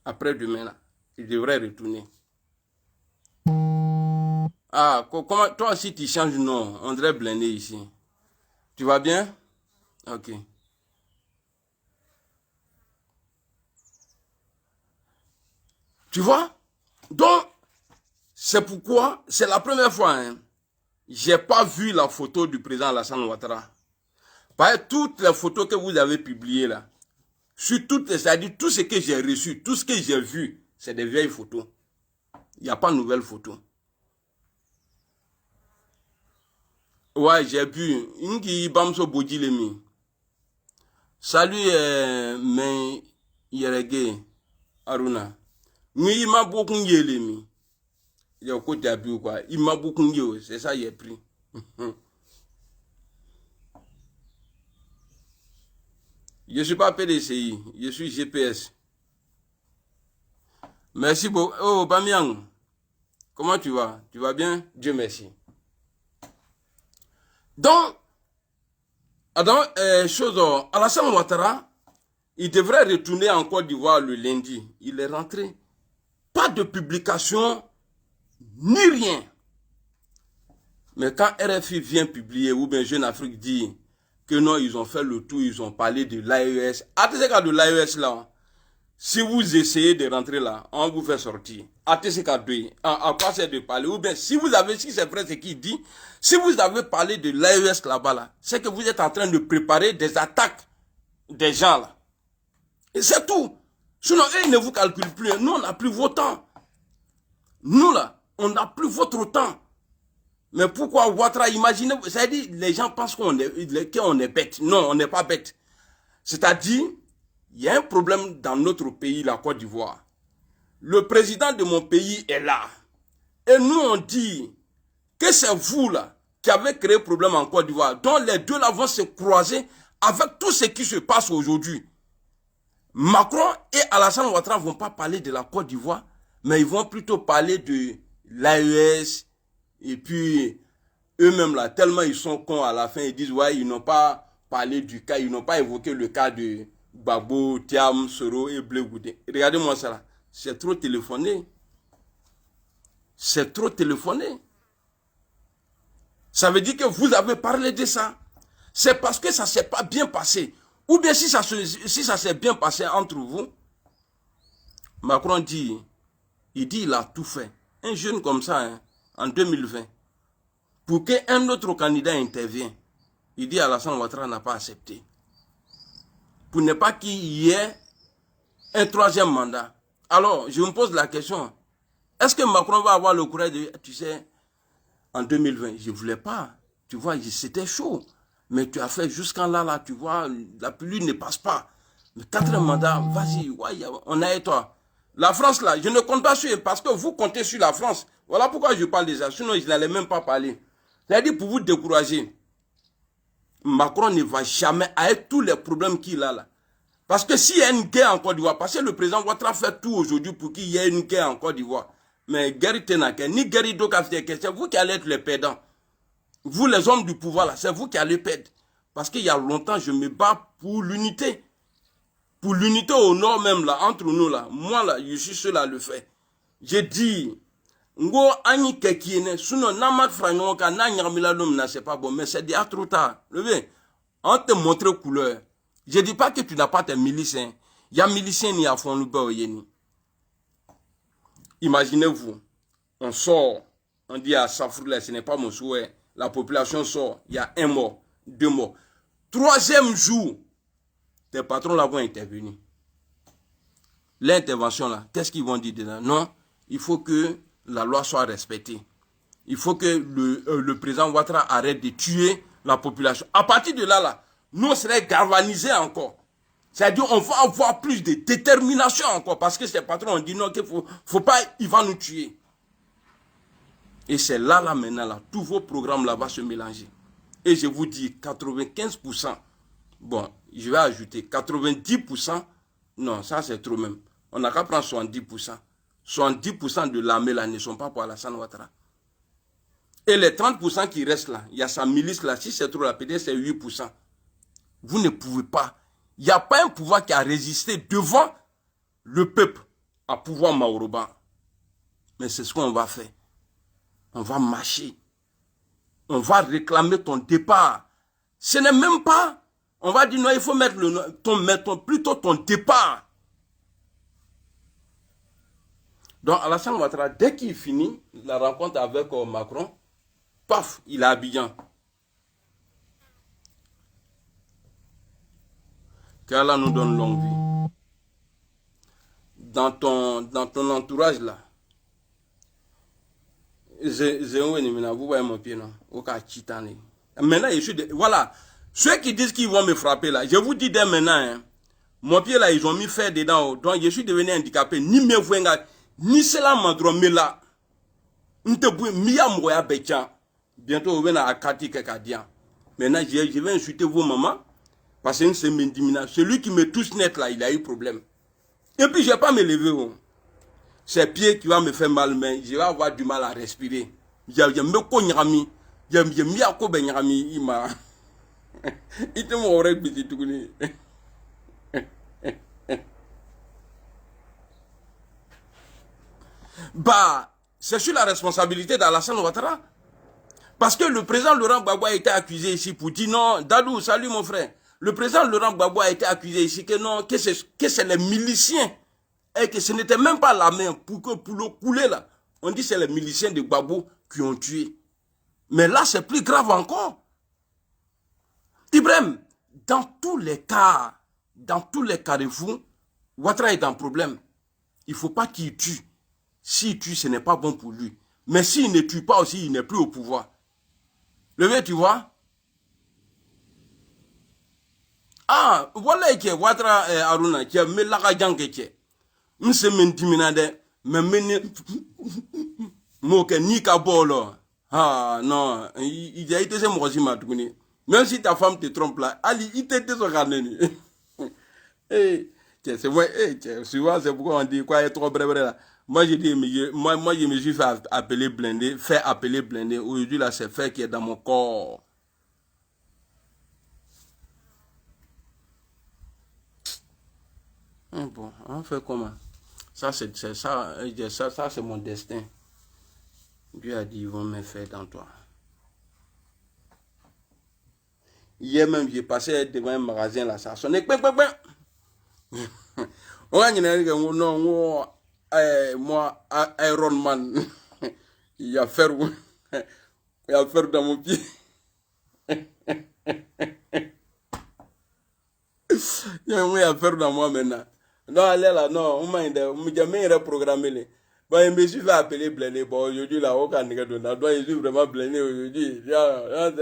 Après-demain, là, il devrait retourner. Ah, comment, toi aussi tu changes de nom, André Blindé ici. Tu vas bien? Ok. Tu vois? Donc, c'est pourquoi, c'est la première fois, hein, j'ai pas vu la photo du président Alassane Ouattara. Parce que toutes les photos que vous avez publiées là, sur toutes, c'est-à-dire tout ce que j'ai reçu, tout ce que j'ai vu, c'est des vieilles photos. Il n'y a pas de nouvelles photos. Ouais, j'ai vu. Ingi Bamso Bodilemi. Salut, mais Yerege Aruna. Oui, il m'a beaucoup yélemi. Il y a côté à quoi. Il m'a beaucoup yé, c'est ça, il a pris. Je ne suis pas PDCI, je suis GPS. Merci beaucoup. Oh, Bamiang, comment tu vas? Tu vas bien? Dieu merci. Donc, Alassane Ouattara, il devrait retourner en Côte d'Ivoire le lundi. Il est rentré. Pas de publication, ni rien. Mais quand RFI vient publier, ou bien Jeune Afrique dit que non, ils ont fait le tour, ils ont parlé de l'AES. À ce cas de l'AES là, si vous essayez de rentrer là, on vous fait sortir. À quoi c'est de parler? Ou bien si vous avez, si c'est vrai ce qu'il dit, si vous avez parlé de l'AES là-bas là, c'est que vous êtes en train de préparer des attaques des gens là. Et c'est tout. Sinon, eux, ils ne vous calculent plus. Nous, on n'a plus votre temps. Nous là, on n'a plus votre temps. Mais pourquoi Ouattara, imaginez, c'est-à-dire, les gens pensent qu'on est bête. Non, on n'est pas bête. C'est-à-dire, il y a un problème dans notre pays, la Côte d'Ivoire. Le président de mon pays est là. Et nous, on dit que c'est vous là qui avez créé le problème en Côte d'Ivoire. Donc, les deux là vont se croiser avec tout ce qui se passe aujourd'hui. Macron et Alassane Ouattara ne vont pas parler de la Côte d'Ivoire, mais ils vont plutôt parler de l'AES. Et puis, eux-mêmes là, tellement ils sont cons à la fin, ils disent, ouais, ils n'ont pas parlé du cas, ils n'ont pas évoqué le cas de Gbagbo, Thiam, Soro et Blé Goudé. Regardez-moi ça là, c'est trop téléphoné. C'est trop téléphoné. Ça veut dire que vous avez parlé de ça. C'est parce que ça ne s'est pas bien passé. Ou bien si ça s'est bien passé entre vous, Macron dit, il a tout fait. Un jeune comme ça, hein, en 2020, pour qu'un autre candidat intervienne, il dit Alassane Ouattara n'a pas accepté. Pour ne pas qu'il y ait un troisième mandat. Alors, je me pose la question, est-ce que Macron va avoir le courage de... Tu sais, en 2020, je ne voulais pas. Tu vois, c'était chaud. Mais tu as fait jusqu'en là, tu vois, la pluie ne passe pas. Le quatrième mandat, vas-y, ouais, on est et toi. La France, là, je ne compte pas sur, parce que vous comptez sur la France. Voilà pourquoi je parle déjà. Sinon, je n'allais même pas parler. C'est-à-dire pour vous décourager. Macron ne va jamais, avec tous les problèmes qu'il a là. Parce que s'il y a une guerre en Côte d'Ivoire, parce que le président Ouattara fait tout aujourd'hui pour qu'il y ait une guerre en Côte d'Ivoire. Mais guerre Tenake, ni guerre d'Okafté, c'est vous qui allez être les perdants. Vous, les hommes du pouvoir, là, c'est vous qui allez perdre. Parce qu'il y a longtemps, je me bats pour l'unité. Pour l'unité au nord même, là, entre nous, là. Moi, là, je suis seul à le faire. J'ai dit, Ngo Ani Kekiene, sinon, Namat Franyoka, Nanyamilalum, c'est pas bon, mais c'est déjà trop tard. Levez, on te montre couleur. Je ne dis pas que tu n'as pas tes miliciens. Il y a miliciens ni à fond le yeni. Imaginez-vous, on sort, on dit à Safroula, ce n'est pas mon souhait. La population sort, il y a 1 mort, 2 morts. 3e jour, tes patrons là vont intervenir. L'intervention là, qu'est-ce qu'ils vont dire dedans? Non, il faut que la loi soit respectée. Il faut que le président Ouattara arrête de tuer la population. À partir de là, nous on serait galvanisés encore. C'est-à-dire on va avoir plus de détermination encore parce que ces patrons ont dit non, qu'il faut pas, il va nous tuer. Et c'est là maintenant, là, tous vos programmes là vont se mélanger. Et je vous dis, 95%, bon, je vais ajouter 90%, non, ça c'est trop même. On n'a qu'à prendre 70%. 70% de l'armée là ne sont pas pour Alassane Ouattara. Et les 30% qui restent là, il y a sa milice là, si c'est trop là, peut-être c'est 8%. Vous ne pouvez pas. Il n'y a pas un pouvoir qui a résisté devant le peuple à pouvoir Maoroba. Mais c'est ce qu'on va faire. On va marcher. On va réclamer ton départ. Ce n'est même pas. On va dire non, il faut mettre plutôt ton départ. Donc Alassane Ouattara, dès qu'il finit la rencontre avec Macron, paf, il est à Abidjan. Qu'Allah nous donne longue vie. Dans ton entourage là, vous voyez mon pied, non? Maintenant, voilà. Ceux qui disent qu'ils vont me frapper là, je vous dis dès maintenant, hein, mon pied là, ils ont mis fer dedans. Donc, je suis devenu handicapé. Ni me voyez, ni cela m'endromé là. Bientôt, on va à Kati Kekadian. Maintenant, je vais insulter vos mamans. Parce que c'est Mendimina. Celui qui me touche net là, il a eu problème. Et puis, je ne vais pas me lever. Oh. C'est pied qui va me faire mal, mais je vais avoir du mal à respirer. Je me connais. Je me connais. Il te m'aurait dit tout. Bah, c'est sur la responsabilité d'Alassane Ouattara. Parce que le président Laurent Gbagbo a été accusé ici pour dire non, Dadou, salut mon frère. Le président Laurent Gbagbo a été accusé ici que non, que c'est les miliciens. Et que ce n'était même pas la main pour le couler là. On dit que c'est les miliciens de Gbagbo qui ont tué. Mais là, c'est plus grave encore. Ibrahim, dans tous les cas de fou, Ouattara est en problème. Il ne faut pas qu'il tue. S'il tue, ce n'est pas bon pour lui. Mais s'il ne tue pas aussi, il n'est plus au pouvoir. Le vieux, tu vois? Ah, voilà que Ouattara Aruna, qui a mis la gagne que m'se m'intimide, mais moke ni kabolo. Ah non, il a été moi aussi matuguni. Même si ta femme te trompe là, Ali, il t'était son raneni. Eh, c'est vrai, souvent c'est pourquoi on dit quoi est trop bref là. Moi je dis, moi je me suis fait appeler blindé, Aujourd'hui là c'est fait qui est dans mon corps. Bon, on fait comment? Ça c'est mon destin. Dieu a dit, ils vont me faire dans toi. Hier même, j'ai passé devant un magasin là, ça sonnait. On a dit, non, moi, Iron Man, il y a fer dans mon pied. Il y a fer dans moi maintenant. Non, allez là, non, on m'a jamais reprogrammé. Bon, je me suis fait appeler blindé. Bon, aujourd'hui, là, aucun nègre de là. Je suis vraiment blindé aujourd'hui. Ça,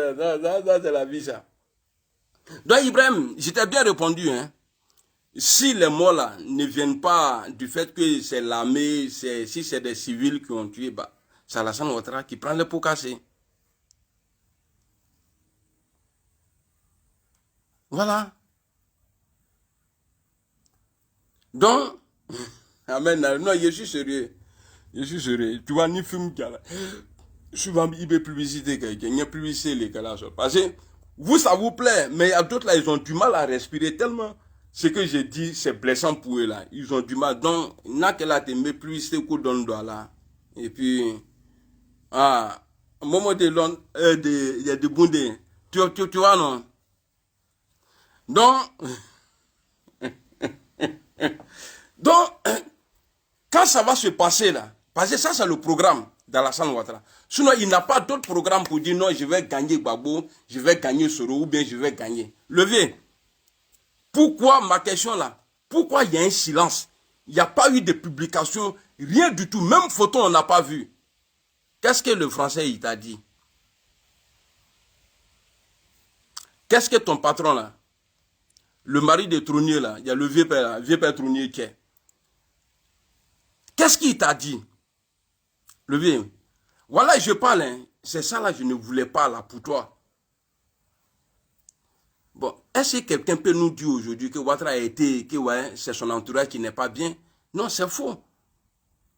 c'est la vie, ça. Donc, Ibrahim, je t'ai bien répondu, hein. Si les morts, là, ne viennent pas du fait que c'est l'armée, si c'est des civils qui ont tué, bah, c'est Alassane Ouattara qui prend les pots cassés. Voilà. Donc, amen, non, je suis sérieux. Je suis sérieux. Tu vois, ni film, souvent, il y a publicité, il y a publicité, les gars, parce que vous, ça vous plaît, mais il y a d'autres là, ils ont du mal à respirer tellement. Ce que j'ai dit, c'est blessant pour eux là. Ils ont du mal. Donc, il n'y a que là, tu mets publicité coup dans le doigt là. Et puis, au moment de l'on, il y a des bondés. Tu vois, non? Donc, quand ça va se passer là, parce que ça c'est le programme d'Alassane Ouattara. Sinon, il n'a pas d'autre programme pour dire non, je vais gagner Gbagbo, je vais gagner Soro ou bien je vais gagner. Levez. Pourquoi ma question là? Pourquoi il y a un silence? Il n'y a pas eu de publication, rien du tout. Même photo, on n'a pas vu. Qu'est-ce que le français il t'a dit? Qu'est-ce que ton patron là? Le mari de Tronier là, il y a le vieux père Tronier qui est. Qu'est-ce qu'il t'a dit? Le vieux. Voilà, je parle, hein. C'est ça là, je ne voulais pas là pour toi. Bon, est-ce que quelqu'un peut nous dire aujourd'hui que Ouattara a été, que ouais, c'est son entourage qui n'est pas bien? Non, c'est faux.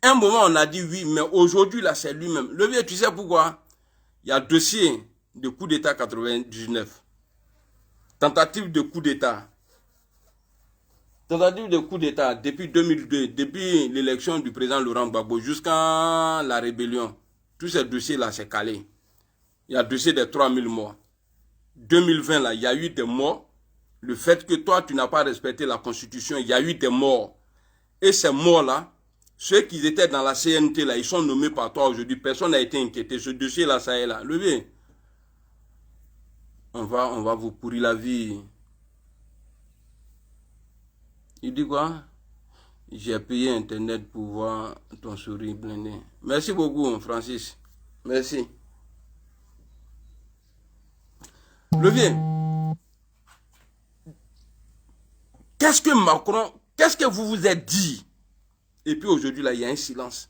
Un moment, on a dit oui, mais aujourd'hui là, c'est lui-même. Le vieux, tu sais pourquoi? Il y a dossier de coup d'État 99. Tentative de coup d'État. Tentative de coup d'État depuis 2002, depuis l'élection du président Laurent Gbagbo jusqu'à la rébellion. Tous ces dossiers-là, c'est calé. Il y a dossier des 3000 morts. 2020, là, il y a eu des morts. Le fait que toi, tu n'as pas respecté la Constitution, il y a eu des morts. Et ces morts-là, ceux qui étaient dans la CNT, là, ils sont nommés par toi aujourd'hui. Personne n'a été inquiété. Ce dossier-là, ça est là. Levez. On va vous pourrir la vie. Il dit quoi? J'ai payé Internet pour voir ton sourire blindé. Merci beaucoup, Francis. Merci. Levier. Qu'est-ce que Macron, qu'est-ce que vous vous êtes dit? Et puis aujourd'hui, là, il y a un silence.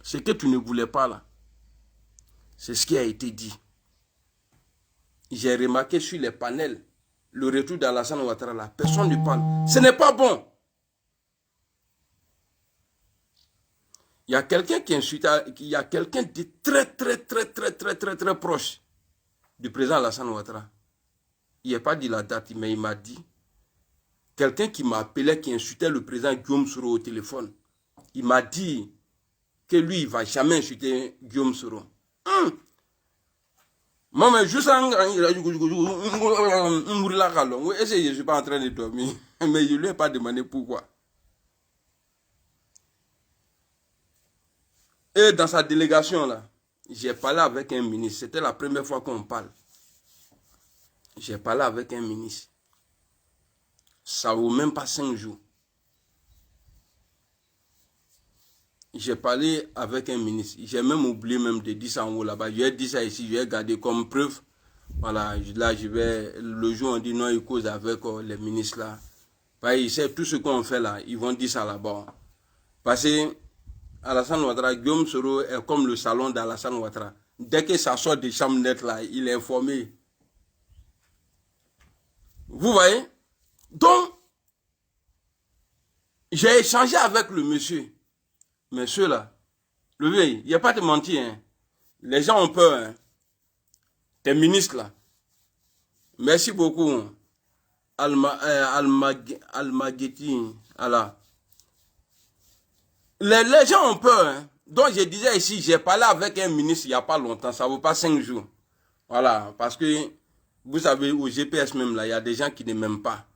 Ce que tu ne voulais pas, là, c'est ce qui a été dit. J'ai remarqué sur les panels, le retour d'Alassane Ouattara, là, personne ne parle. Ce n'est pas bon. Il y a quelqu'un qui insulte, il y a quelqu'un de très proche du président Alassane Ouattara. Il n'a pas dit la date, mais il m'a dit, quelqu'un qui m'appelait, qui insultait le président Guillaume Soro au téléphone, il m'a dit que lui, il ne va jamais insulter Guillaume Soro. Moi, juste je ne suis pas en train de dormir, mais je ne lui ai pas demandé pourquoi. Et dans sa délégation, là, j'ai parlé avec un ministre. C'était la première fois qu'on parle. J'ai parlé avec un ministre. Ça ne vaut même pas 5 jours. J'ai parlé avec un ministre. J'ai même oublié même de dire ça en haut là-bas. Je vais dire ça ici, je vais garder comme preuve. Voilà, là je vais. Le jour on dit non, il cause avec les ministres là. Parce qu'ils savent tout ce qu'on fait là, ils vont dire ça là-bas. Parce que Alassane Ouattara, Guillaume Soro est comme le salon d'Alassane Ouattara. Dès que ça sort des chambres nettes là, il est informé. Vous voyez? Donc, j'ai échangé avec le monsieur. Monsieur là, le vieux, il n'y a pas de mentir. Hein. Les gens ont peur. Hein. Tes ministres là. Merci beaucoup. Almagueti. Allah. Les gens ont peur. Hein. Donc je disais ici, j'ai parlé avec un ministre il n'y a pas longtemps. Ça ne vaut pas 5 jours. Voilà. Parce que, vous savez, au GPS même là, il y a des gens qui ne m'aiment pas.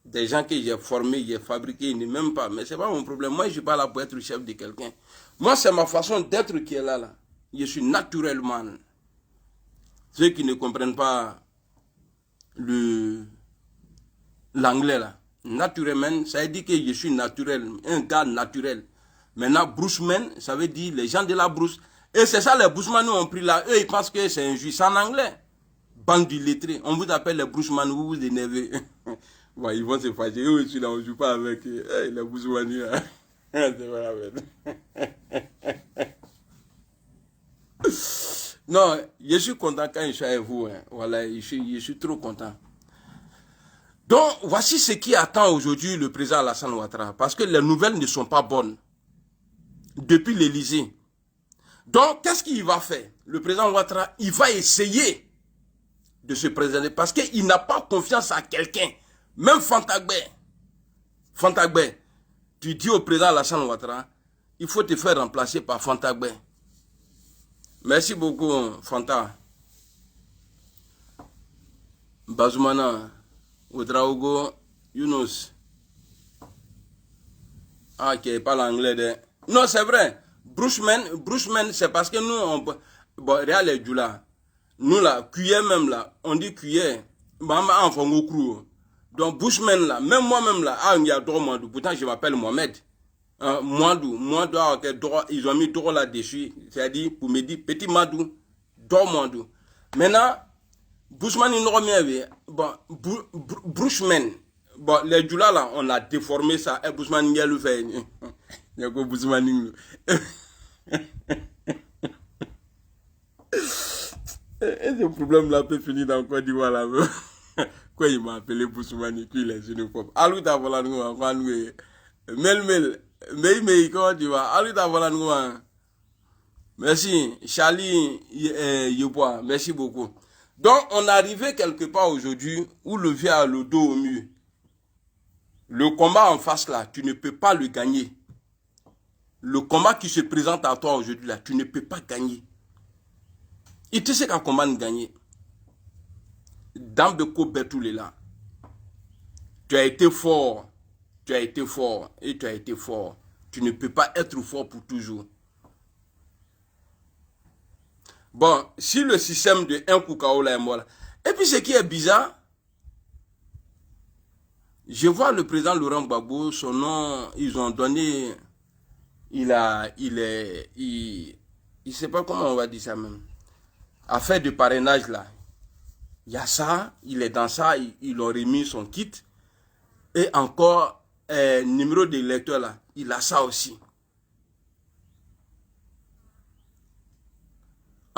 Des gens que j'ai formés, j'ai fabriqués, ils ne m'aiment pas. Mais ce n'est pas mon problème. Moi, je ne suis pas là pour être le chef de quelqu'un. Moi, c'est ma façon d'être qui est là. Je suis naturellement. Ceux qui ne comprennent pas l'anglais là. Naturellement, ça veut dire que je suis naturel. Un gars naturel. Maintenant, Bruceman, ça veut dire les gens de la brousse. Et c'est ça, les Bruceman nous ont pris là. Eux, ils pensent que c'est injuste. C'est en anglais. Bande d'illettrés. On vous appelle les Bruceman, vous vous énervez. Ouais, ils vont se fâcher. Eux aussi, là, on ne joue pas avec les Bruceman. C'est vrai. Non, je suis content quand je suis avec vous. Hein. Voilà, je suis trop content. Donc, voici ce qui attend aujourd'hui le président Alassane Ouattara. Parce que les nouvelles ne sont pas bonnes. Depuis l'Élysée. Donc, qu'est-ce qu'il va faire? Le président Ouattara, il va essayer de se présenter. Parce qu'il n'a pas confiance à quelqu'un. Même Fantagbe. Fantagbe, tu dis au président Alassane Ouattara, il faut te faire remplacer par Fantagbe. Merci beaucoup, Fanta. Bazoumana, Oudraogo, Younous. Ah, qui parle anglais. De... Non, c'est vrai. Bruceman, c'est parce que nous, bon, Réal et Djoula, nous là, cuillère même là, on dit cuillère. Maman, enfant, au crew. Donc, Bushman là, même moi-même là, ah, il y a droit, pourtant je m'appelle Mohamed. Moindou, ils ont mis droit là-dessus, c'est-à-dire pour me dire petit Madou, Moindou. Maintenant, Bushman, il n'a rien bon, Bushman, bon, les Djoula là, on a déformé ça, et Bushman, il a le fait. Il y a quoi Bushman? Et ce problème là peut finir dans Côte d'Ivoire là. Quoi, il m'a appelé pour se manipuler les uniformes. Alou ta voilà nous, mel, mais comment tu vas? Alou ta voilà nous. Merci. Charlie Yebois, merci beaucoup. Donc, on est arrivé quelque part aujourd'hui où le vieux a le dos au mur. Le combat en face là, tu ne peux pas le gagner. Le combat qui se présente à toi aujourd'hui là, tu ne peux pas gagner. Il te sait qu'un combat ne gagne. Dame de Kobetul est là. Tu as été fort. Tu as été fort. Et tu as été fort. Tu ne peux pas être fort pour toujours. Bon, si le système de un Koukao là est mort là. Et puis ce qui est bizarre, je vois le président Laurent Gbagbo, son nom, ils ont donné, il sait pas comment on va dire ça même. Affaire de parrainage là. Il y a ça, il est dans ça, il a remis son kit. Et encore, numéro d'électeur là, il a ça aussi.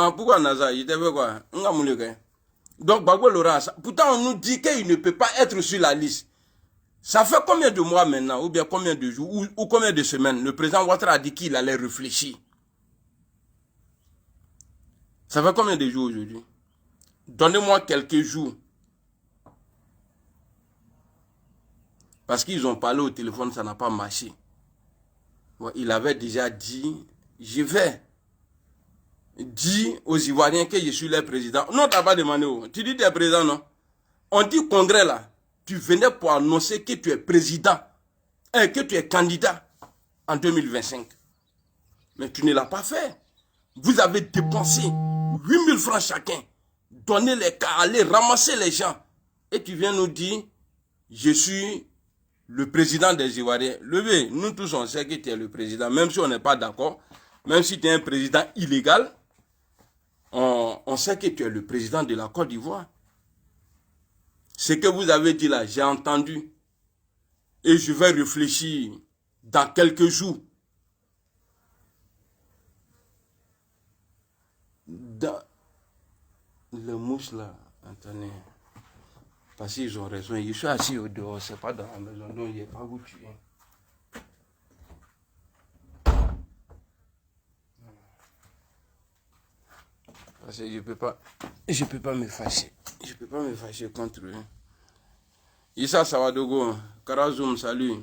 Ah, pourquoi Naza, il devait quoi? Donc, Gbagbo Laurent, pourtant on nous dit qu'il ne peut pas être sur la liste. Ça fait combien de mois maintenant, ou bien combien de jours, ou combien de semaines, le président Ouattara a dit qu'il allait réfléchir. Ça fait combien de jours aujourd'hui? Donnez-moi quelques jours. Parce qu'ils ont parlé au téléphone, ça n'a pas marché. Bon, il avait déjà dit, je vais dire aux Ivoiriens que je suis leur président. Non, tu n'as pas demandé. Tu dis que tu es président, non? On dit congrès là. Tu venais pour annoncer que tu es président. Et que tu es candidat en 2025. Mais tu ne l'as pas fait. Vous avez dépensé 8000 francs chacun. Donner les cas, aller ramasser les gens. Et tu viens nous dire, je suis le président des Ivoiriens. Levez, nous tous on sait que tu es le président. Même si on n'est pas d'accord. Même si tu es un président illégal. On sait que tu es le président de la Côte d'Ivoire. Ce que vous avez dit là, j'ai entendu. Et je vais réfléchir dans quelques jours. Dans le mouche là, attendez. Parce qu'ils ont raison. Je suis assis au dehors, c'est pas dans la maison, donc il n'y a pas où tuer. Parce que je peux pas me fâcher. Je peux pas me fâcher contre eux. Issa Sawadogo, Karazoum, salut.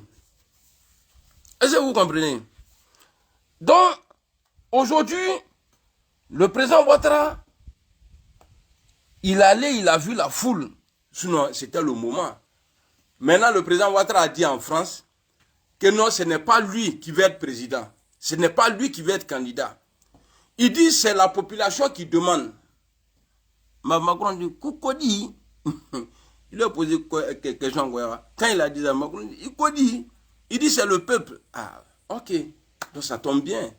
Est-ce que vous comprenez? Donc, aujourd'hui, le président Ouattara, il a vu la foule. Sinon, c'était le moment. Maintenant, le président Ouattara a dit en France que non, ce n'est pas lui qui veut être président. Ce n'est pas lui qui veut être candidat. Il dit c'est la population qui demande. Macron dit, Koukodi. Il a posé quelque question. Quand il a dit ça, Macron dit, il dit c'est le peuple. Ah, ok. Donc ça tombe bien.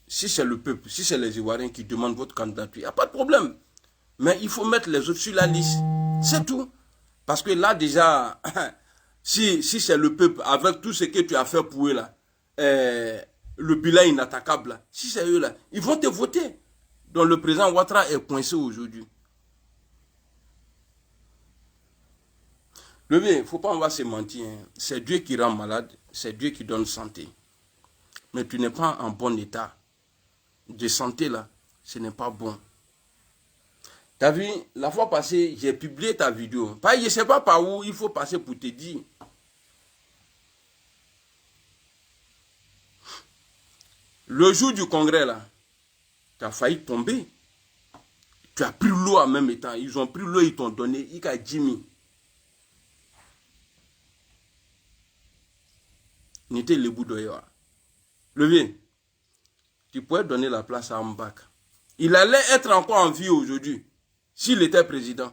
Si c'est le peuple, si c'est les Ivoiriens qui demandent votre candidature, il n'y a pas de problème. Mais il faut mettre les autres sur la liste. C'est tout. Parce que là déjà, si c'est le peuple, avec tout ce que tu as fait pour eux là, le bilan inattaquable là, si c'est eux là, ils vont te voter. Donc le président Ouattara est coincé aujourd'hui. Il ne faut pas, on va se mentir. Hein. C'est Dieu qui rend malade, c'est Dieu qui donne santé. Mais tu n'es pas en bon état de santé là, ce n'est pas bon. Tu as vu, la fois passée, j'ai publié ta vidéo. Je ne sais pas par où il faut passer pour te dire. Le jour du congrès là, tu as failli tomber. Tu as pris l'eau en même temps. Ils ont pris l'eau, ils t'ont donné. Il y a Jimmy. N'était le bout de Levier, tu pourrais donner la place à Mbak. Il allait être encore en vie aujourd'hui, s'il était président.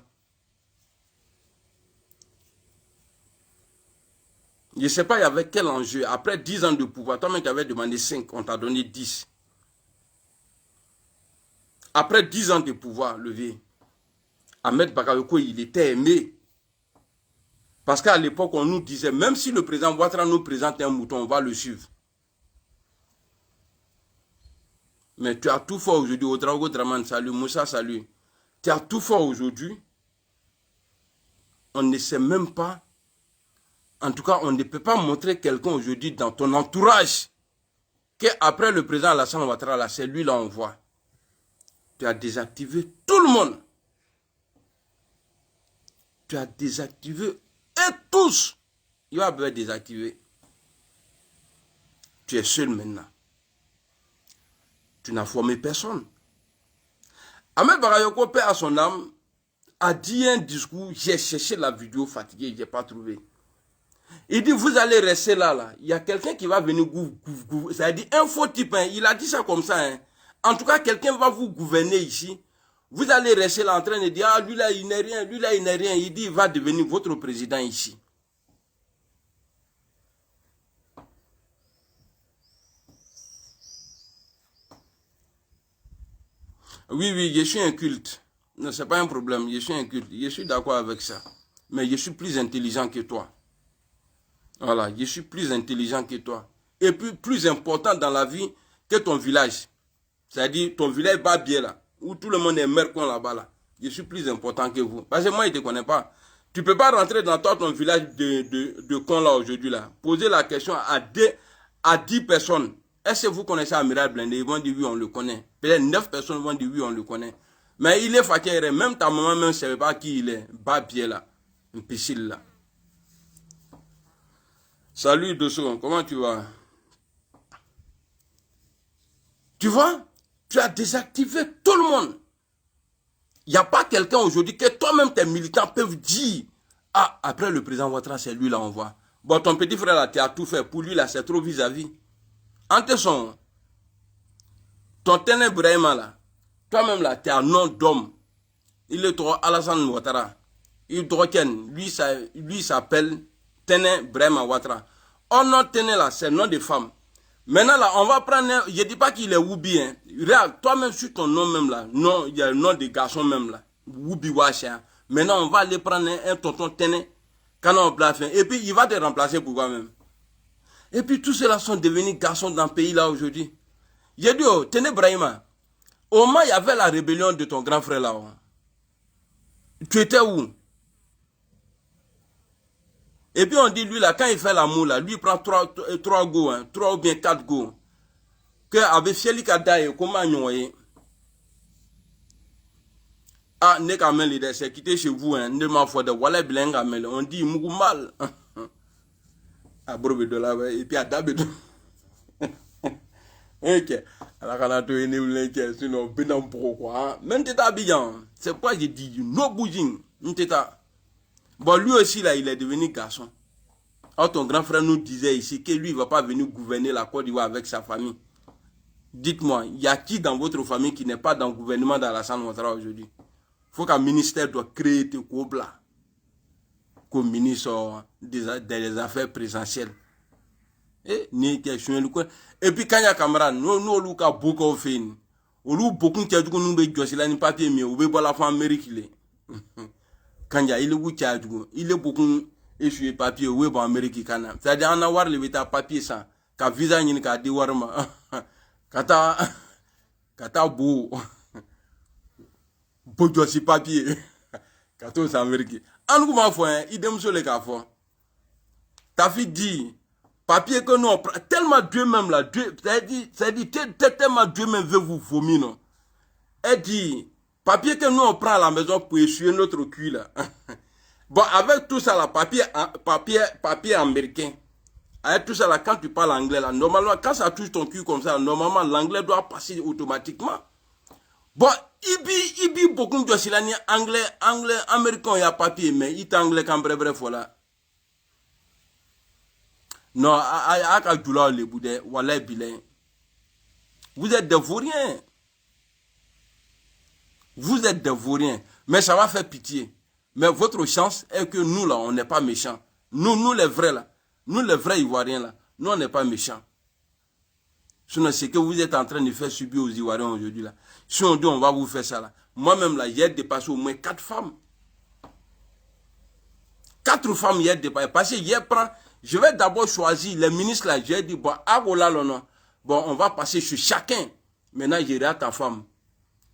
Je ne sais pas, il y avait quel enjeu. Après 10 ans de pouvoir, toi-même tu avais demandé 5, on t'a donné 10. Après 10 ans de pouvoir, Levier, Ahmed Bakayoko, il était aimé. Parce qu'à l'époque, on nous disait, même si le président Ouattara nous présente un mouton, on va le suivre. Mais tu as tout fait aujourd'hui. Ouedraogo Draman, salut. Moussa, salut. Tu as tout fait aujourd'hui. On ne sait même pas. En tout cas, on ne peut pas montrer quelqu'un aujourd'hui dans ton entourage qu'après le président Alassane Ouattara, c'est lui là on voit. Tu as désactivé tout le monde. Tu as désactivé et tous. Il va être désactivé. Tu es seul maintenant. Tu n'as formé personne. Ahmed Bakayoko, paix à son âme, a dit un discours, j'ai cherché la vidéo fatiguée, je n'ai pas trouvé. Il dit, vous allez rester là. Il y a quelqu'un qui va venir gouverner. Ça dit un faux type, hein. Il a dit ça comme ça. Hein. En tout cas, quelqu'un va vous gouverner ici. Vous allez rester là en train de dire, ah, lui là, il n'est rien, lui là, il n'est rien. Il dit, il va devenir votre président ici. Oui, oui, je suis un culte. Non, ce n'est pas un problème, je suis un culte. Je suis d'accord avec ça. Mais je suis plus intelligent que toi. Voilà, je suis plus intelligent que toi. Et puis, plus important dans la vie que ton village. C'est-à-dire, ton village va bien là. Où tout le monde est mercon là-bas là. Je suis plus important que vous. Parce que moi, je ne te connais pas. Tu ne peux pas rentrer dans ton village de con là aujourd'hui là. Poser la question à 10 personnes. Est-ce que vous connaissez Amiral Blindé? Ils vont dire oui, on le connaît. Peut-être 9 personnes vont dire oui, on le connaît. Mais il est fatigué. Même ta maman ne savait pas qui il est. Babier là. Un piscine là. Salut Dosso, comment tu vas? Tu vois? Tu as désactivé tout le monde. Il n'y a pas quelqu'un aujourd'hui que toi-même tes militants peuvent dire. Ah, après le président Ouattara, c'est lui là, on voit. Bon, ton petit frère là, tu as tout fait. Pour lui là, c'est trop vis-à-vis. Entre son, ton Téné Brahima là, toi-même là, tu es un nom d'homme. Il est trop Alassane Ouattara. Il lui s'appelle Téné Brahima Ouattara. Oh non, Téné là, c'est le nom de femme. Maintenant là, on va prendre, je ne dis pas qu'il est Woubi. Hein. Regarde, toi-même sur ton nom même là, non, il y a le nom de garçon même là. Woubi Wacha. Maintenant, on va aller prendre un tonton Téné. Quand on place, et puis il va te remplacer pour toi-même. Et puis tous ceux-là sont devenus garçons dans le pays là aujourd'hui. J'ai dit, oh, Téné Brahima, au moins il y avait la rébellion de ton grand frère là. Oh. Tu étais où? Et puis on dit, lui là, quand il fait l'amour là, lui il prend 3 go, hein, 3 ou bien 4 go. Que avec Félix Kadaye, comment on ah, ne kamel il c'est quitté chez vous, hein, ne m'en faut de voilà bilingue kamel, on dit mou mal. Ah, brobe de là, et puis à Dabedo. Ok, alors quand on a tout énervé, sinon, ben pourquoi? Même t'es habillant, c'est pourquoi j'ai dit, no bouging, n't'éta. Bon, lui aussi là, il est devenu garçon. Alors ton grand frère nous disait ici que lui, il ne va pas venir gouverner la Côte d'Ivoire avec sa famille. Dites-moi, il y a qui dans votre famille qui n'est pas dans le gouvernement d'Alassane Ouattara aujourd'hui? Il faut qu'un ministère doit créer des groupes là. Comme ministre des affaires présidentielles. Et puis quand il y a camarade, nous avons beaucoup fait. Nous avons beaucoup de papier, mais nous avons la fin Amérique. Quand il est beaucoup échoué papier, nous avons Amérique. C'est-à-dire qu'on a le papier sans, qu'un visa n'y a dit warma. Kata beau. Beaucoup de papier. Kata aux Américains. En nous m'a fait, il demande sur les cafés. Ta fille dit, papier que nous on prend, tellement Dieu même là, Dieu, c'est-à-dire, tellement Dieu même veut vous vomir, non. Elle dit, papier que nous on prend à la maison pour essuyer notre cul là. Bon, avec tout ça là, papier américain. Avec tout ça là, quand tu parles anglais là, normalement, quand ça touche ton cul comme ça, normalement, l'anglais doit passer automatiquement. Bon, il dit beaucoup de choses, anglais, américain, il y a papier, mais il est anglais quand bref, voilà. Non, vous êtes des vauriens. Vous êtes des vauriens. Mais ça va faire pitié. Mais votre chance est que nous là, on n'est pas méchants. Nous les vrais là. Nous les vrais Ivoiriens là. Nous on n'est pas méchants. Sinon, c'est que vous êtes en train de faire subir aux Ivoiriens aujourd'hui là. Si on dit on va vous faire ça là. Moi-même là, j'ai dépassé au moins 4 femmes. 4 femmes j'ai dépassé. Parce que je vais d'abord choisir les ministres là. J'ai dit, bon, on va passer sur chacun. Maintenant, j'irai à ta femme.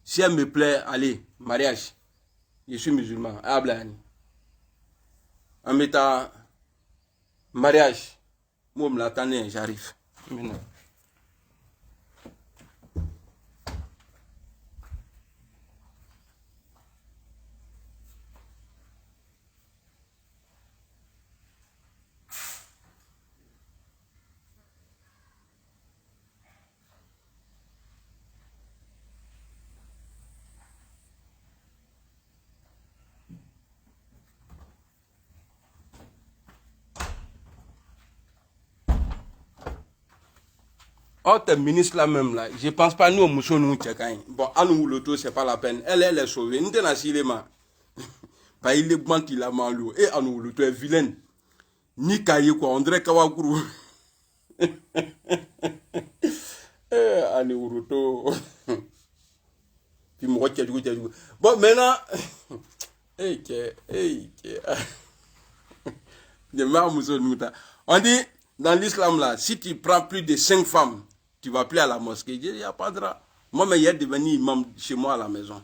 Si elle me plaît, allez, mariage. Je suis musulman. Ablani. En mettant mariage. Moi, je m'attendais, j'arrive. Maintenant. Oh, tes ministres là même là, je pense pas nous au Moussou nous tchekain. Bon, à nous l'auto, c'est pas la peine. Elle est sauvée. Nous t'en assis les mains. Bah, il est bon qu'il a malou. Et à nous l'auto est vilaine. Ni caillé quoi, on dirait Kawakuru. À nous l'auto. Puis moi, tu as dit. Bon, maintenant. On dit, dans l'islam là, si tu prends plus de 5 femmes, tu vas plus à la mosquée. Il n'y a pas de drap. Moi, mais il y a devenu imam chez moi à la maison.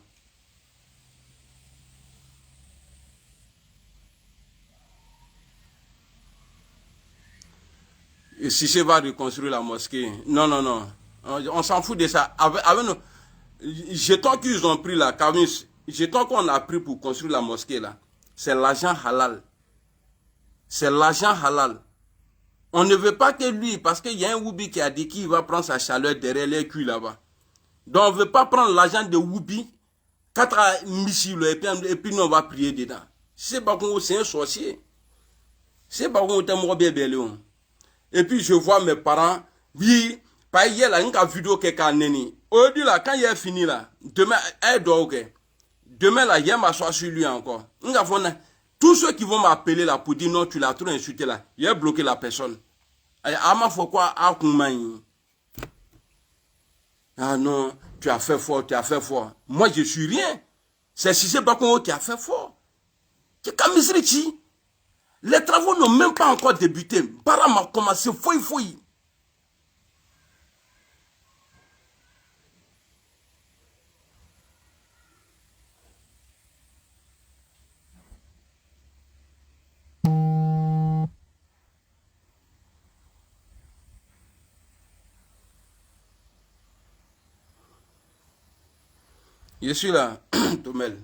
Et si c'est va reconstruire la mosquée, non. On s'en fout de ça. Avec nous, jetons qu'ils ont pris la camis, jetons qu'on a pris pour construire la mosquée là, c'est l'argent halal. C'est l'argent halal. On ne veut pas que lui, parce qu'il y a un Woubi qui a dit qu'il va prendre sa chaleur derrière les culs là-bas. Donc on ne veut pas prendre l'argent de Woubi, 4 missiles, et puis nous on va prier dedans. C'est pas qu'on c'est un sorcier. C'est pas qu'on est mort bien. Et puis je vois mes parents, oui, par hier là, une vidéo qui est neni. Aujourd'hui là, quand il est fini là, demain, elle doit ok. Demain là, il y a m'asseoir sur lui encore. Tous ceux qui vont m'appeler là pour dire non, tu l'as trop insulté là, il a bloqué la personne. Ah non, tu as fait fort. Moi, je suis rien. C'est si c'est pas qui a fait fort. Les travaux n'ont même pas encore débuté. Baram a commencé, fouille. Je suis là, Tomel.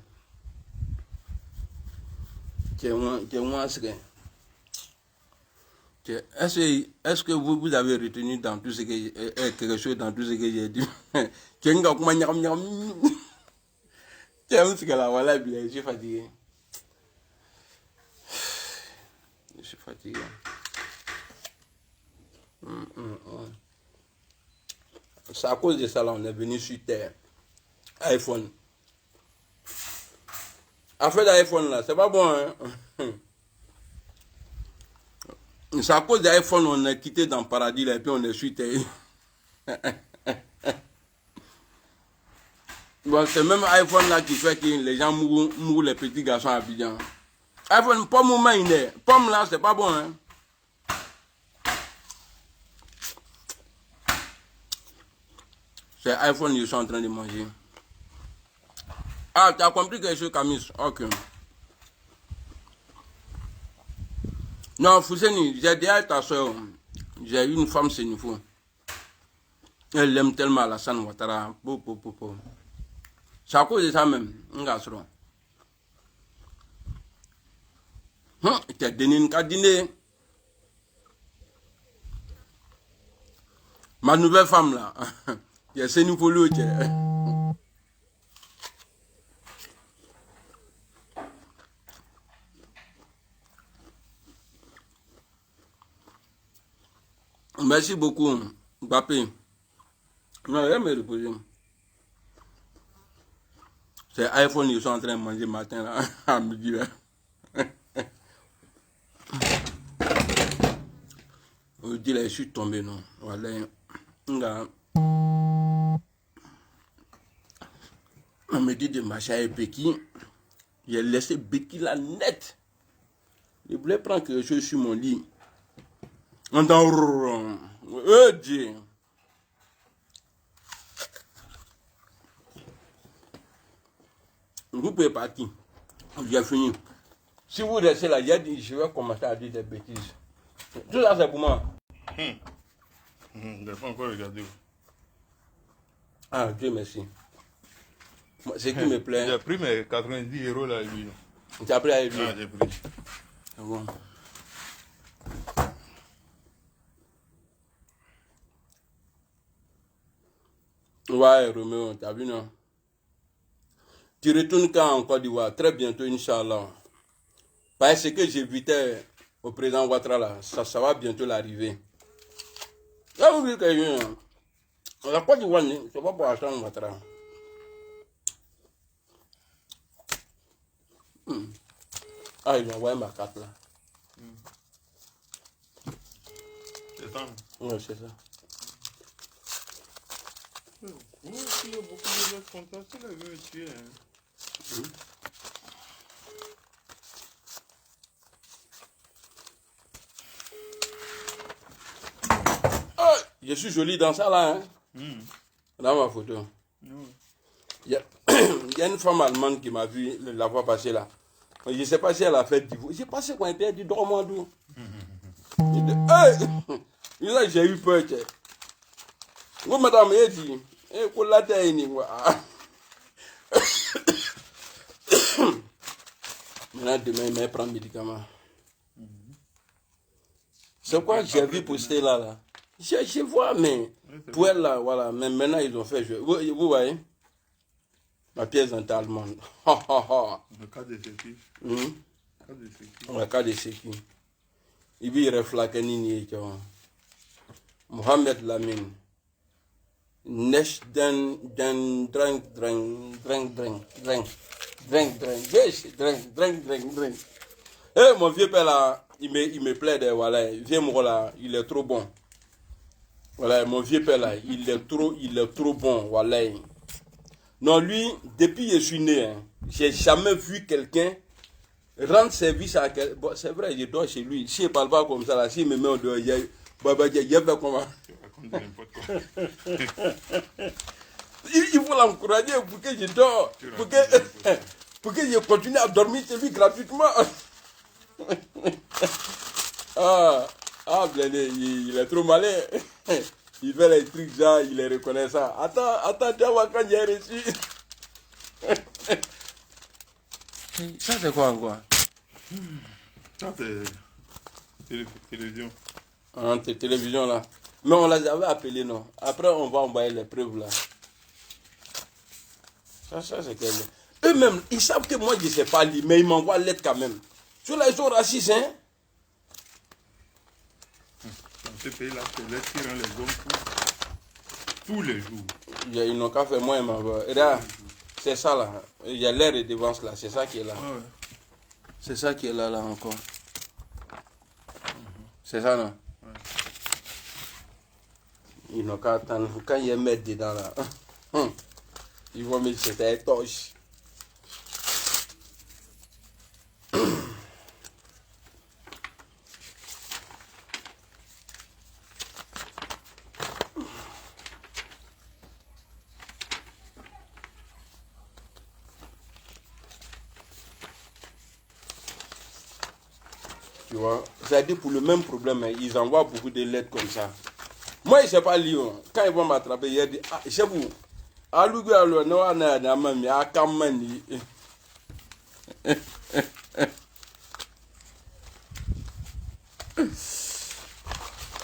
Est-ce que vous avez retenu dans tout ce que quelque chose dans tout ce que j'ai dit? Je suis fatigué. C'est à cause de ça là, on est venu sur terre. iPhone. Affaire d'iPhone là, c'est pas bon hein. C'est à cause d'iPhone on est quitté dans le paradis là et puis on est sur terre. Bon, c'est même iPhone là qui fait que les gens mourent les petits garçons à Abidjan. iPhone, pomme ou main, pomme là, c'est pas bon hein. C'est iPhone ils sont en train de manger. Ah, tu as compris quelque chose, Camus? Ok. Non, Fousseni, j'ai dit à ta soeur, j'ai une femme, c'est une femme. Elle aime tellement Alassane Ouattara. C'est à cause de ça même, un garçon. Tu as donné une carte dîner. Ma nouvelle femme là, il y a ce nouveau lot. Merci beaucoup, Mbappé. Non, elle me reposer. C'est iPhone, ils sont en train de manger matin là, à midi là. Aujourd'hui là, je suis tombé, non. Voilà. On me dit de marcher avec Becky. J'ai laissé Becky là net. Je voulais prendre quelque chose sur mon lit. On entend. Dieu. Vous pouvez partir. J'ai fini. Si vous restez là, je vais commencer à dire des bêtises. Tout ça, c'est pour moi. Je n'ai pas encore regardé. Ah, Dieu merci. Ce qui me plaît. J'ai pris mes 90 € là, lui. Tu as pris avec lui? Ah, j'ai pris. C'est bon. Ouais, Roméo, t'as vu, non? Tu retournes quand en Côte d'Ivoire? Très bientôt, Inch'Allah. Parce que j'évitais au président Ouattara là, ça va bientôt l'arriver. Là, vous dites que La Côte d'Ivoire, c'est pas pour acheter un Ouattara. Ah, ils ont envoyé ma carte là. C'est ça. Oui, c'est ça. Oui, il y a beaucoup de gens fantastiques là, ils veulent tuer. Ah, je suis joli dans ça là, hein. Dans ma photo. Il y a une femme allemande qui m'a vu la fois passée là. Je ne sais pas si elle a fait divorce. J'ai passé quand elle dit dors-moi d'où. Hey! J'ai eu peur. Oui, madame, elle dit. Maintenant, demain, il m'a pris un médicament. C'est quoi j'ai vu poster là? Je vois, mais pour elle là, voilà. Mais maintenant, ils ont fait jouer. Vous voyez? Ma pièce est allemande. Le cas de sécu. Le cas de sécu. Il vit reflaqué ni Mohamed Lamine. Nesh den drink. Eh, mon vieux père là, il me plaît de voilà, viens moi là, il est trop bon. Voilà, mon vieux père là, il est trop bon, voilà. Non, lui, depuis que je suis né, hein, j'ai jamais vu quelqu'un rendre service à quelqu'un. Bon, c'est vrai, je dors chez lui. Si il ne parle pas comme ça, là, s'il me met en dehors, il fait comment? Il faut l'encourager pour que je dors. Pour que je continue à dormir chez lui gratuitement. Blendé, il est trop malin. Il fait les trucs genre, il les reconnaît ça. Attends, tu vois quand j'ai reçu. Ça c'est quoi encore? Ça c'est télévision. Ah, télévision là. Mais on les avait appelés, non. Après on va envoyer les preuves là. Ça c'est quel. Eux-mêmes, ils savent que moi je ne sais pas lire, mais ils m'envoient lettre quand même. Sur les gens racistes, hein. Dans ce pays-là, c'est les qui rend les hommes fous. Tous les jours. Ils n'ont qu'à faire moi et ma voix. Regarde, c'est ça là. Il y a l'air de devance là. C'est ça qui est là. Ouais. C'est ça qui est là encore. C'est ça non? Ouais. Ils n'ont qu'à attendre. Quand il y a mettre dedans là, ils vont mettre cette torche. Tu vois, c'est-à-dire pour le même problème, hein, ils envoient beaucoup de lettres comme ça. Moi, je ne sais pas lire. Quand ils vont m'attraper, ils disent, ah, c'est vous. Alugu alo no ana na mami aka mani.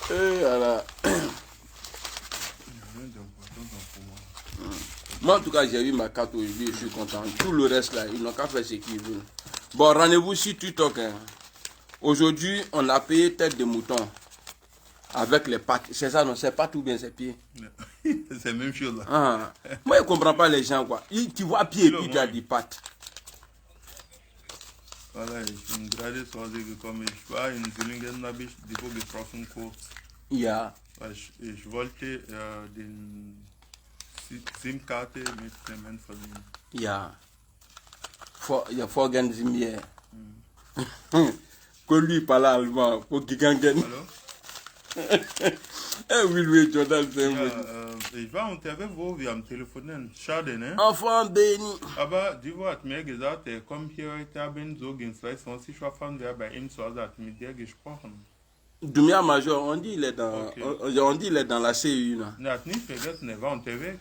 Voilà. Moi, en tout cas, j'ai eu ma carte aujourd'hui, je suis content. Tout le reste là, ils n'ont qu'à faire ce qu'ils veulent. Bon, rendez-vous sur TikTok. Hein. Aujourd'hui, on a payé tête de mouton avec les pattes. C'est ça, non? C'est pas tout bien, c'est pieds. C'est la même chose là. Ah. Moi, je ne comprends pas les gens, quoi. Tu vois pieds et puis tu as des pattes. Voilà, je me grade sur les comme je vois une Zillingen Nabisch, die wo getroffen kurz. Ja. Ich wollte den SIM-Karte mit Clement verliehen. Ja. Ja, Vorgehen Sie mir. Que lui parle allemand, pour Gigangen. Hallo? Oui, Jordan, c'est ich war unterwegs, wo wir am Telefonieren. Schade, ne? Enfant béni. Aber Divo hat mir gesagt, er kommt hier heute Abend so gegen 22 Uhr fahren, wer bei ihm zu Hause hat mit dir gesprochen. Dumia Major, on dit il est dans, Okay. on dit il est dans la CU. Là. Er hat nicht vergessen, er war unterwegs.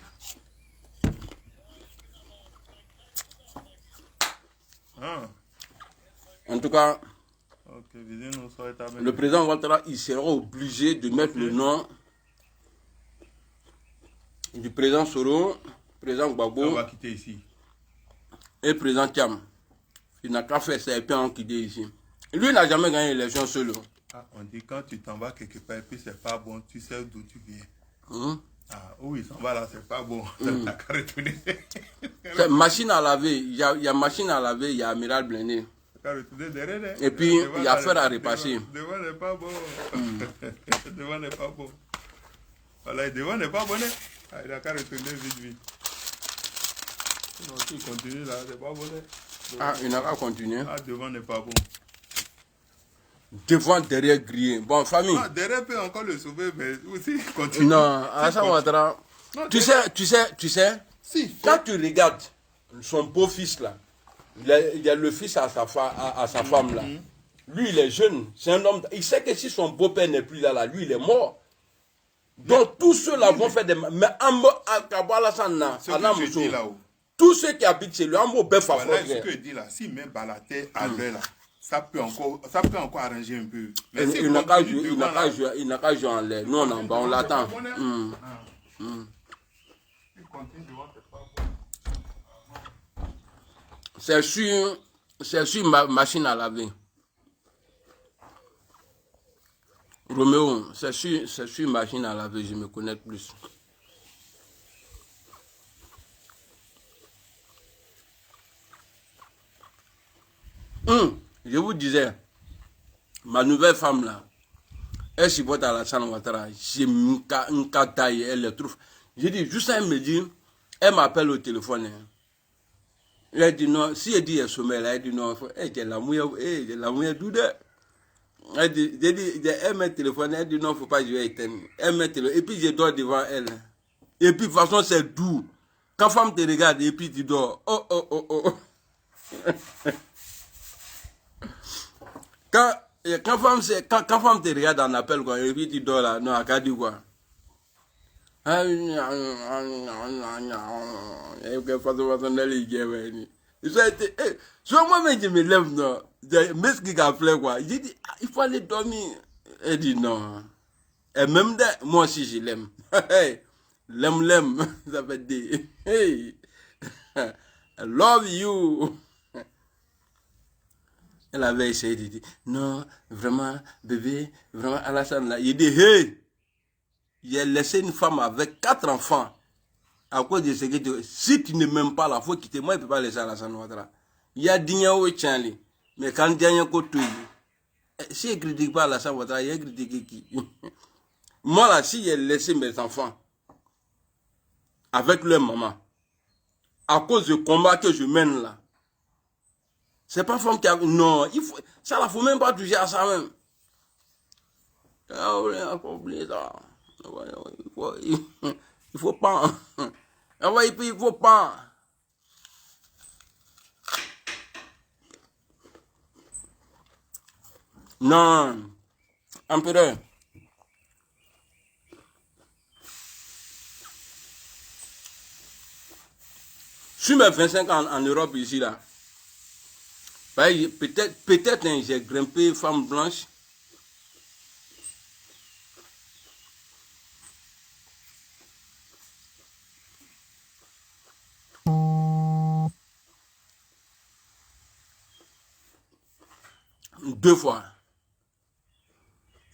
Ah, En tout cas, okay, wir sehen uns heute Abend. le président Ouattara, il sera obligé de mettre le nom du président Soro, président On Gbagbo va quitter ici. et président Thiam. Il n'a qu'à faire ça et puis en quitter ici. Lui n'a jamais gagné l'élection seul. Ah, on dit quand tu t'en vas quelque part et puis c'est pas bon, tu sais d'où tu viens. Ah, où ils s'en va là, c'est pas bon. T'as qu'à retourner. Machine à laver, il y a machine à laver, il y a Amiral Blindé. Et puis, il y a faire à repasser. Devant n'est pas bon. Devant n'est pas bon. Voilà, devant n'est pas bon. Il a qu'à retourner vite, vite. Sinon, si il continue là, c'est pas bon. Ah, il n'a qu'à continuer. Ah, devant n'est pas bon. Devant, derrière, grillé. Bon, famille. Ah, derrière peut encore le sauver, mais aussi continue. Non, Alassane Ouattara. Tu sais, si, quand tu regardes son beau-fils là, il y a le fils à sa femme là. Lui, il est jeune, c'est un homme. Il sait que si son beau-père n'est plus là, lui, il est mort. Donc, tous ceux-là vont faire des. Mais tous ceux qui habitent chez lui, voilà ce que je dis là. Si même Balaté à l'heure là, ça peut encore arranger un peu. Mais il n'a qu'à jouer en l'air. Nous, on l'attend. C'est sur ma machine à laver. Roméo, c'est sur machine à laver, je me connais plus. Je vous disais, ma nouvelle femme là, elle supporte Alassane Ouattara. J'ai une taille, elle le trouve. J'ai dit, juste elle me dit, elle m'appelle au téléphone. Elle dit non, si elle dit elle sommeille, elle dit non, j'ai la mouille douce. Elle dit, elle met le téléphone, elle dit non, il ne faut pas jouer éteindre. Elle met le téléphone, et puis je dors devant elle. Et puis de toute façon, c'est doux. Quand femme te regarde, et puis tu dors. Oh. Quand femme te regarde en appel, quoi, et puis tu dors là, non, elle dit quoi? Soit moi-même je me lève, non. Mais ce qui a fait quoi. J'ai dit, il faut aller dormir. Elle dit non. Et même moi aussi je l'aime. L'aime, ça veut dire, hey, I love you. Elle avait essayé de dire, non, vraiment, bébé, vraiment, Alassane là. Il dit, hey, il a laissé une femme avec 4 enfants. À cause de ce que tu... Si tu ne m'aimes pas là, il faut quitter. Moi, je ne peux pas laisser Alassane Ouattara. Il y a Digna ou Tchanli. Mais quand Digna Kotou, si je ne critique pas Alassane Ouattara, il y a critiqué qui? Moi là, si j'ai laissé mes enfants avec leur maman, à cause du combat que je mène là, c'est pas femme qui a... Non, il faut... ça ne faut même pas toucher à ça même. Il faut oublier ça. Il faut pas. Il faut pas. Non. Empereur. Sur mes 25 ans en Europe ici là, peut-être j'ai grimpé femme blanche. Deux fois.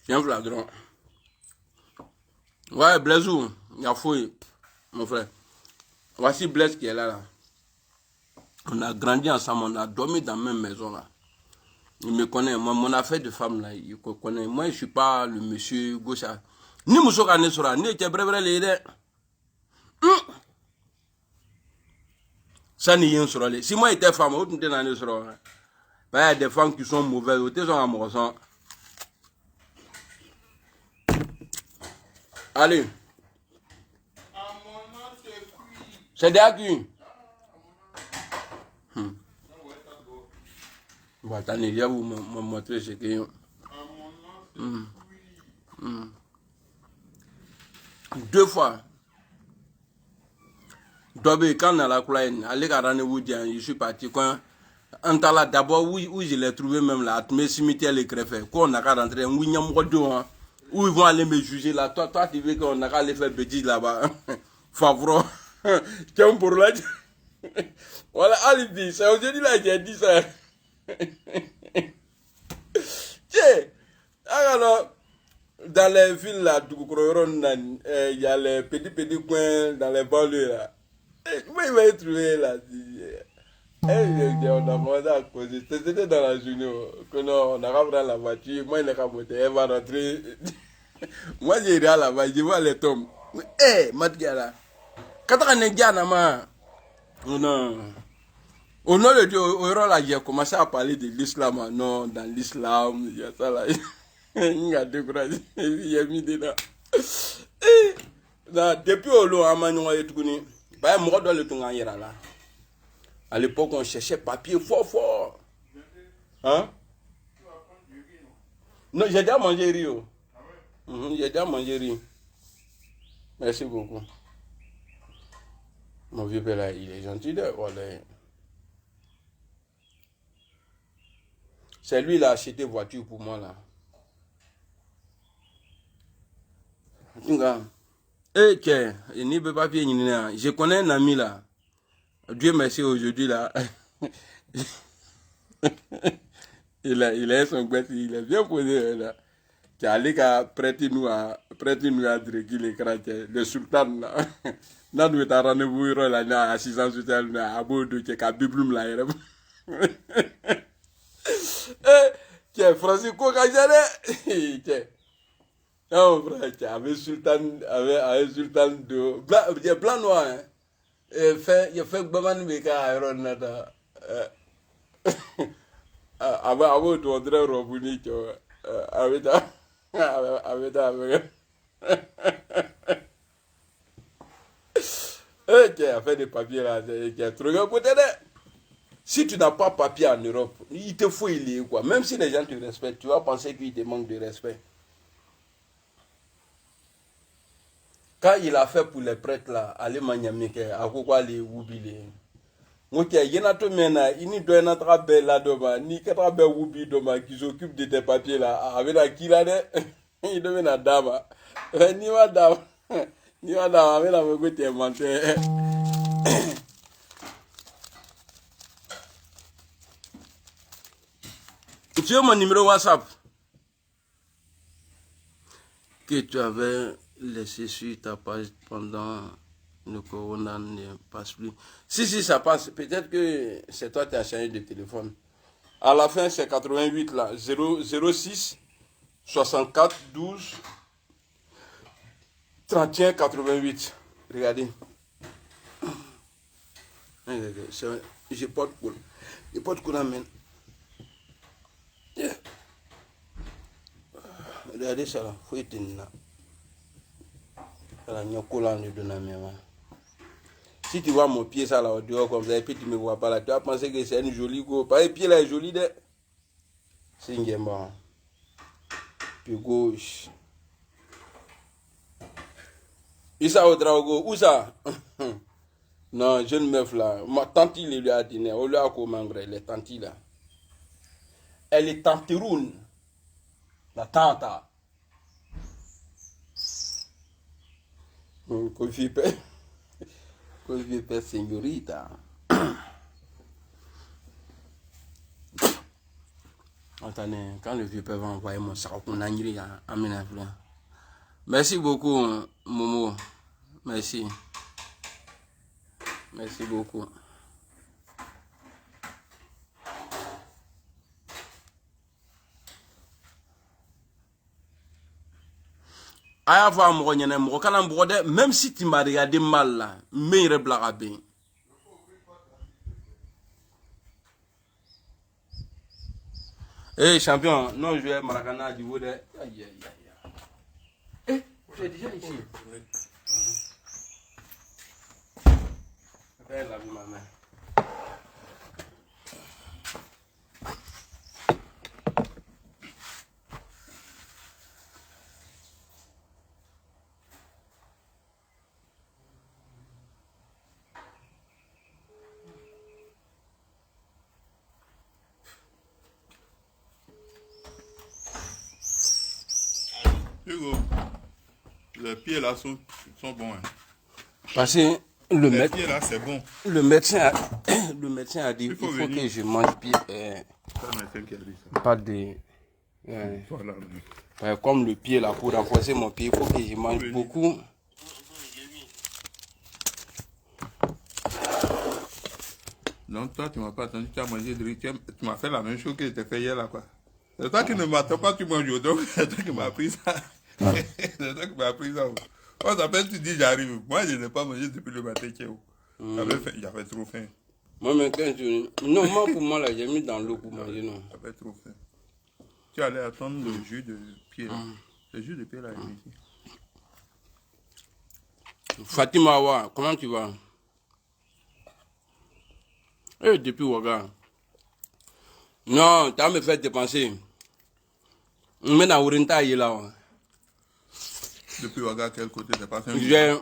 C'est un flagrant. Ouais, Blaisou, il a fouillé, mon frère. Voici Blaise qui est là. On a grandi ensemble, on a dormi dans la même maison là. Il me connaît, moi, mon affaire de femme là, il me connaît. Moi, je ne suis pas le monsieur gauche. Ni Moussouka ne sera, ni Tchebrevre l'idée. Ça n'y est sur les. Si moi j'étais femme, où tu n'es pas sur. Il y a des femmes qui sont mauvaises, où tu es en amoureux. Allez. C'est déjà cuit. Bon, attendez, je vais vous montrer ce qu'il y a. Deux fois. Quand on a la couleur, je suis parti. Quand on a d'abord où je l'ai trouvé même là, à mes cimetières les greffes. Quand on a rentré, où ils vont aller me juger là. Toi, tu veux qu'on a aller faire bêtise là-bas. Favre. Tiens pour là. Voilà, allez dit, c'est aujourd'hui là j'ai dit ça. Tiens, alors, dans les villes là, il y a les petits coins dans les banlieues là. Moi, il m'a trouvé là. On a commencé à causer. C'était dans la journée. On a ramené la voiture. Moi, il est monté. Elle va rentrer. Moi, j'ai à la voiture. Je vois les tombes. Hé, Matgala. Quand on est gars, non. Au nom de Dieu, j'ai commencé à parler de l'islam. Non, dans l'islam, il y a ça là. Il a découragé. Il a mis dedans. Depuis au long, moi, doit le temps là. À l'époque, on cherchait papier fort. Hein? Non, j'ai déjà mangé riz. J'ai déjà mangé riz. Merci beaucoup. Mon vieux père là, il est gentil de. C'est lui qui a acheté voiture pour moi là. Je connais un ami là. Dieu merci aujourd'hui là. il a son goût, il est bien posé là. Tu as allé prêter nous à les chrétiens, le sultan là. Nous nous avons rendez-vous là, assistance sociale à Bordeaux, qui est à Biblum là. Tiens, Francisco Kajare. Non, frère, avec sultan de blanc noir. Il fait Baman Meka à Ronada. Avec ton drap robuni, avec tu as fait des papiers là, tu as trouvé peut-être. Si tu n'as pas papier en Europe, il te faut y aller quoi. Même si les gens te respectent, tu vas penser qu'ils te manquent de respect. Quand il a fait pour les prêtres là, aller Manyamike, à quoi les Wubile. Ok, il y en a tout maintenant, il n'y doit pas être là-dedans, ni qu'il y a Wubi demain qui s'occupe de tes papiers là, avec la Kilade, il devient la dame. Ni madame, avec la moquette inventée. Tu as mon numéro WhatsApp que tu avais laissé sur ta page pendant le corona ne passe plus. Si, ça passe. Peut-être que c'est toi qui as changé de téléphone. À la fin, c'est 88 là. 06 64 12 31 88. Regardez. J'ai pas de courant. J'ai pas de courant, mais. Regardez ça là. Faut éteindre là. Si tu vois mon pied ça là au dehors comme ça et puis tu me vois pas là, tu vas penser que c'est une jolie go. Pas le pied là est joli de. C'est une game. Puis gauche. Et ça au drago, où ça? Non, jeune meuf là. Ma tante il lui a dîné. On lui a commandé les tantes là. Elle est tanteroune. La tante. Kofi pe señorita. Attendez, quand le vieux père va envoyer mon sac, on a une amène. Merci beaucoup, Momo. Merci. Merci beaucoup. Aya voir mon même si tu m'as regardé mal là, mais il est bien. Eh champion, non je vais Maracana du Wode. Aïe. Eh, tu es déjà ici. Fais la vie ma main. Hugo, les pieds là sont bons. Hein. Parce que les pieds là c'est bon. Le médecin a dit il faut que je mange pied. C'est le médecin qui a dit ça. Pas de Ouais. Voilà. Ouais, comme le pied là, pour renforcer mon pied, il faut que je mange beaucoup. Donc toi, tu m'as pas attendu, tu as mangé de riz, tu m'as fait la même chose que je t'ai fait hier là quoi. C'est toi qui ne m'attends pas, tu manges donc c'est toi qui m'as appris ça. C'est toi qui m'as appris ça. Oh, ça fait tu dis j'arrive. Moi je n'ai pas mangé depuis le matin, j'avais trop faim. Moi maintenant, non, moi pour moi là, j'ai mis dans l'eau pour manger, non. J'avais trop faim. Tu allais attendre le jus de pied là. Le jus de pied là, il est ici. Fatima Awa, comment tu vas? Eh, depuis Ouaga. Non, tu as me fait dépenser. Mais dans Ourinta, il est là. Depuis Ouaga, à quel côté? C'est pas un J'ai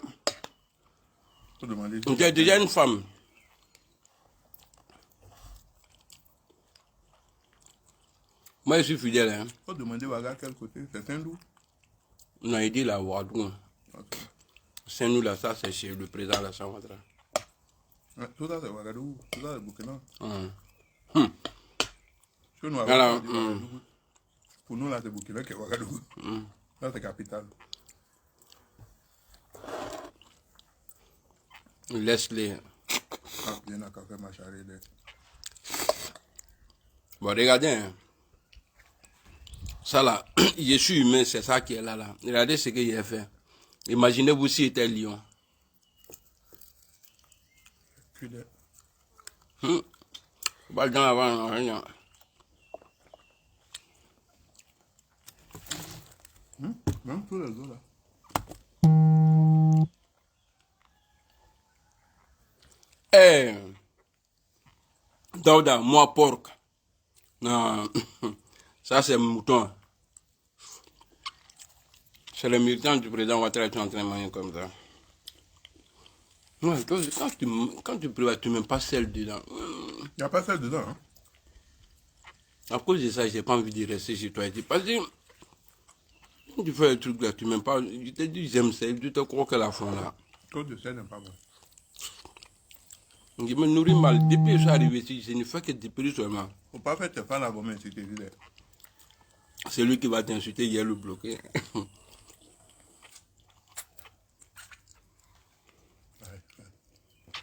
déjà une femme. Moi, je suis fidèle. Hein. Faut demander Ouaga à quel côté? C'est Saint-Loup? Non, il dit là, Ouadou. Okay. Saint-Loup, là, ça, c'est chez le président de la Chambre. Tout ça, c'est Ouagadougou. Tout ça, c'est Burkina. Chez nous, Alors, pour nous, là, c'est Burkina qui est Ouagadougou. Là, c'est capitale. Laisse-les. Ah, bien à café, ma chérie. Bon, regardez. Hein. Ça, là, je suis humain, c'est ça qui est là, là. Regardez ce que j'ai fait. Imaginez-vous si c'était lion. Pas dans avant, rien. Même tous les autres, là. Eh, Dauda, moi porc. Non, ça c'est mouton. C'est le militant du président Ouattara qui est en train de manger comme ça. Ouais, quand tu prévois, tu ne mets pas celle dedans. Il n'y a pas celle dedans, hein? À cause de ça, j'ai pas envie de rester chez toi. Parce que quand tu fais le truc là, tu ne mets pas. Je te dis, j'aime ça, tu te crois que la fond là. Trop de sel n'est pas bon. Je me nourris mal. Depuis que je suis arrivé ici, je ne fais que dépiler seulement. Faut pas faire tes fans à vomir si tu es vidé. C'est lui qui va t'insulter, il est le bloqué.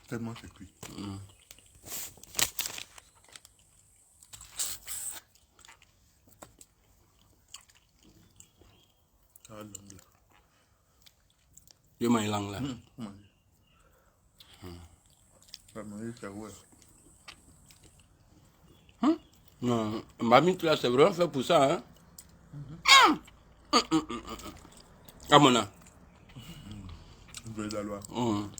Tellement c'est cuit. Ah, l'angle. Je mange langue là. Ça manger, c'est ouais. Non, mamie, là, c'est vraiment fait pour ça, hein. Amona. Bleu d'alois. Mm.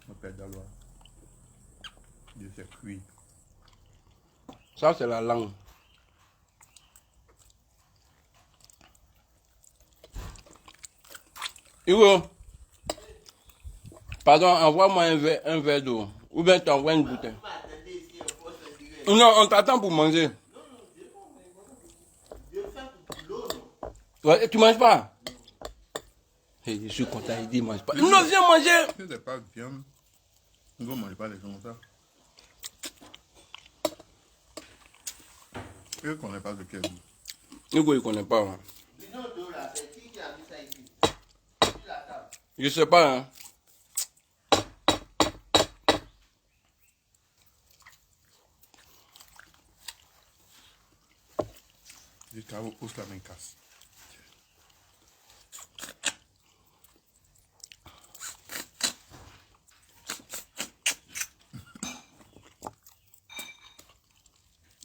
On perd d'alois. C'est cuit. Ça, c'est la langue. Hugo, pardon, envoie-moi un verre d'eau. Ou bien tu envoies une bouteille. Non, on t'attend pour manger. Ouais, tu manges pas? Hey, je suis content, il dit mange pas. Non, viens manger. Si c'est pas viande, on ne mange pas les gens comme ça. Eux ne connaissent pas de quel goût. Hugo, il ne connaît pas. Hein. Je sais pas. Hein. Les carreaux poussent la main casse.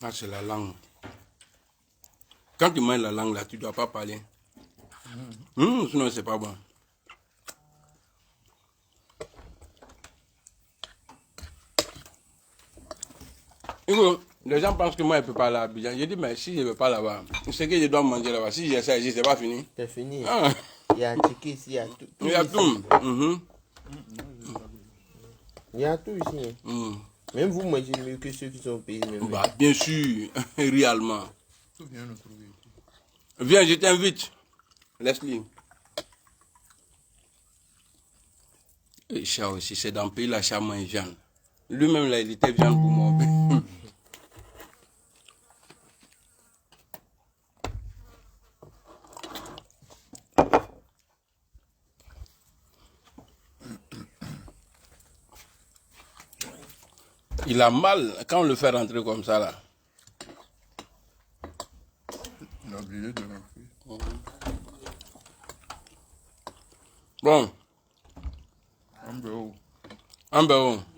Ah, c'est la langue. Quand tu manges la langue là, tu ne dois pas parler. Sinon, c'est pas bon. Hugo, les gens pensent que moi, je ne peux pas aller à Abidjan. J'ai dit, mais si je ne vais pas là-bas, c'est que je dois manger là-bas. Si j'essaie ici, c'est pas fini. C'est fini. Ah. Il y a un ticket ici, il y a tout. Il y a tout. Il y a tout ici. Même vous mangez mieux que ceux qui sont payés. Bah, bien sûr, réellement. Tout vient nous trouver ici. Viens, je t'invite. Laisse-le. Et chat aussi, c'est dans le pays, la chat mange viande. Lui-même, là, il était viande pour moi. Il a mal quand on le fait rentrer comme ça là. Il a oublié de rentrer. Bon. Amber. Amber.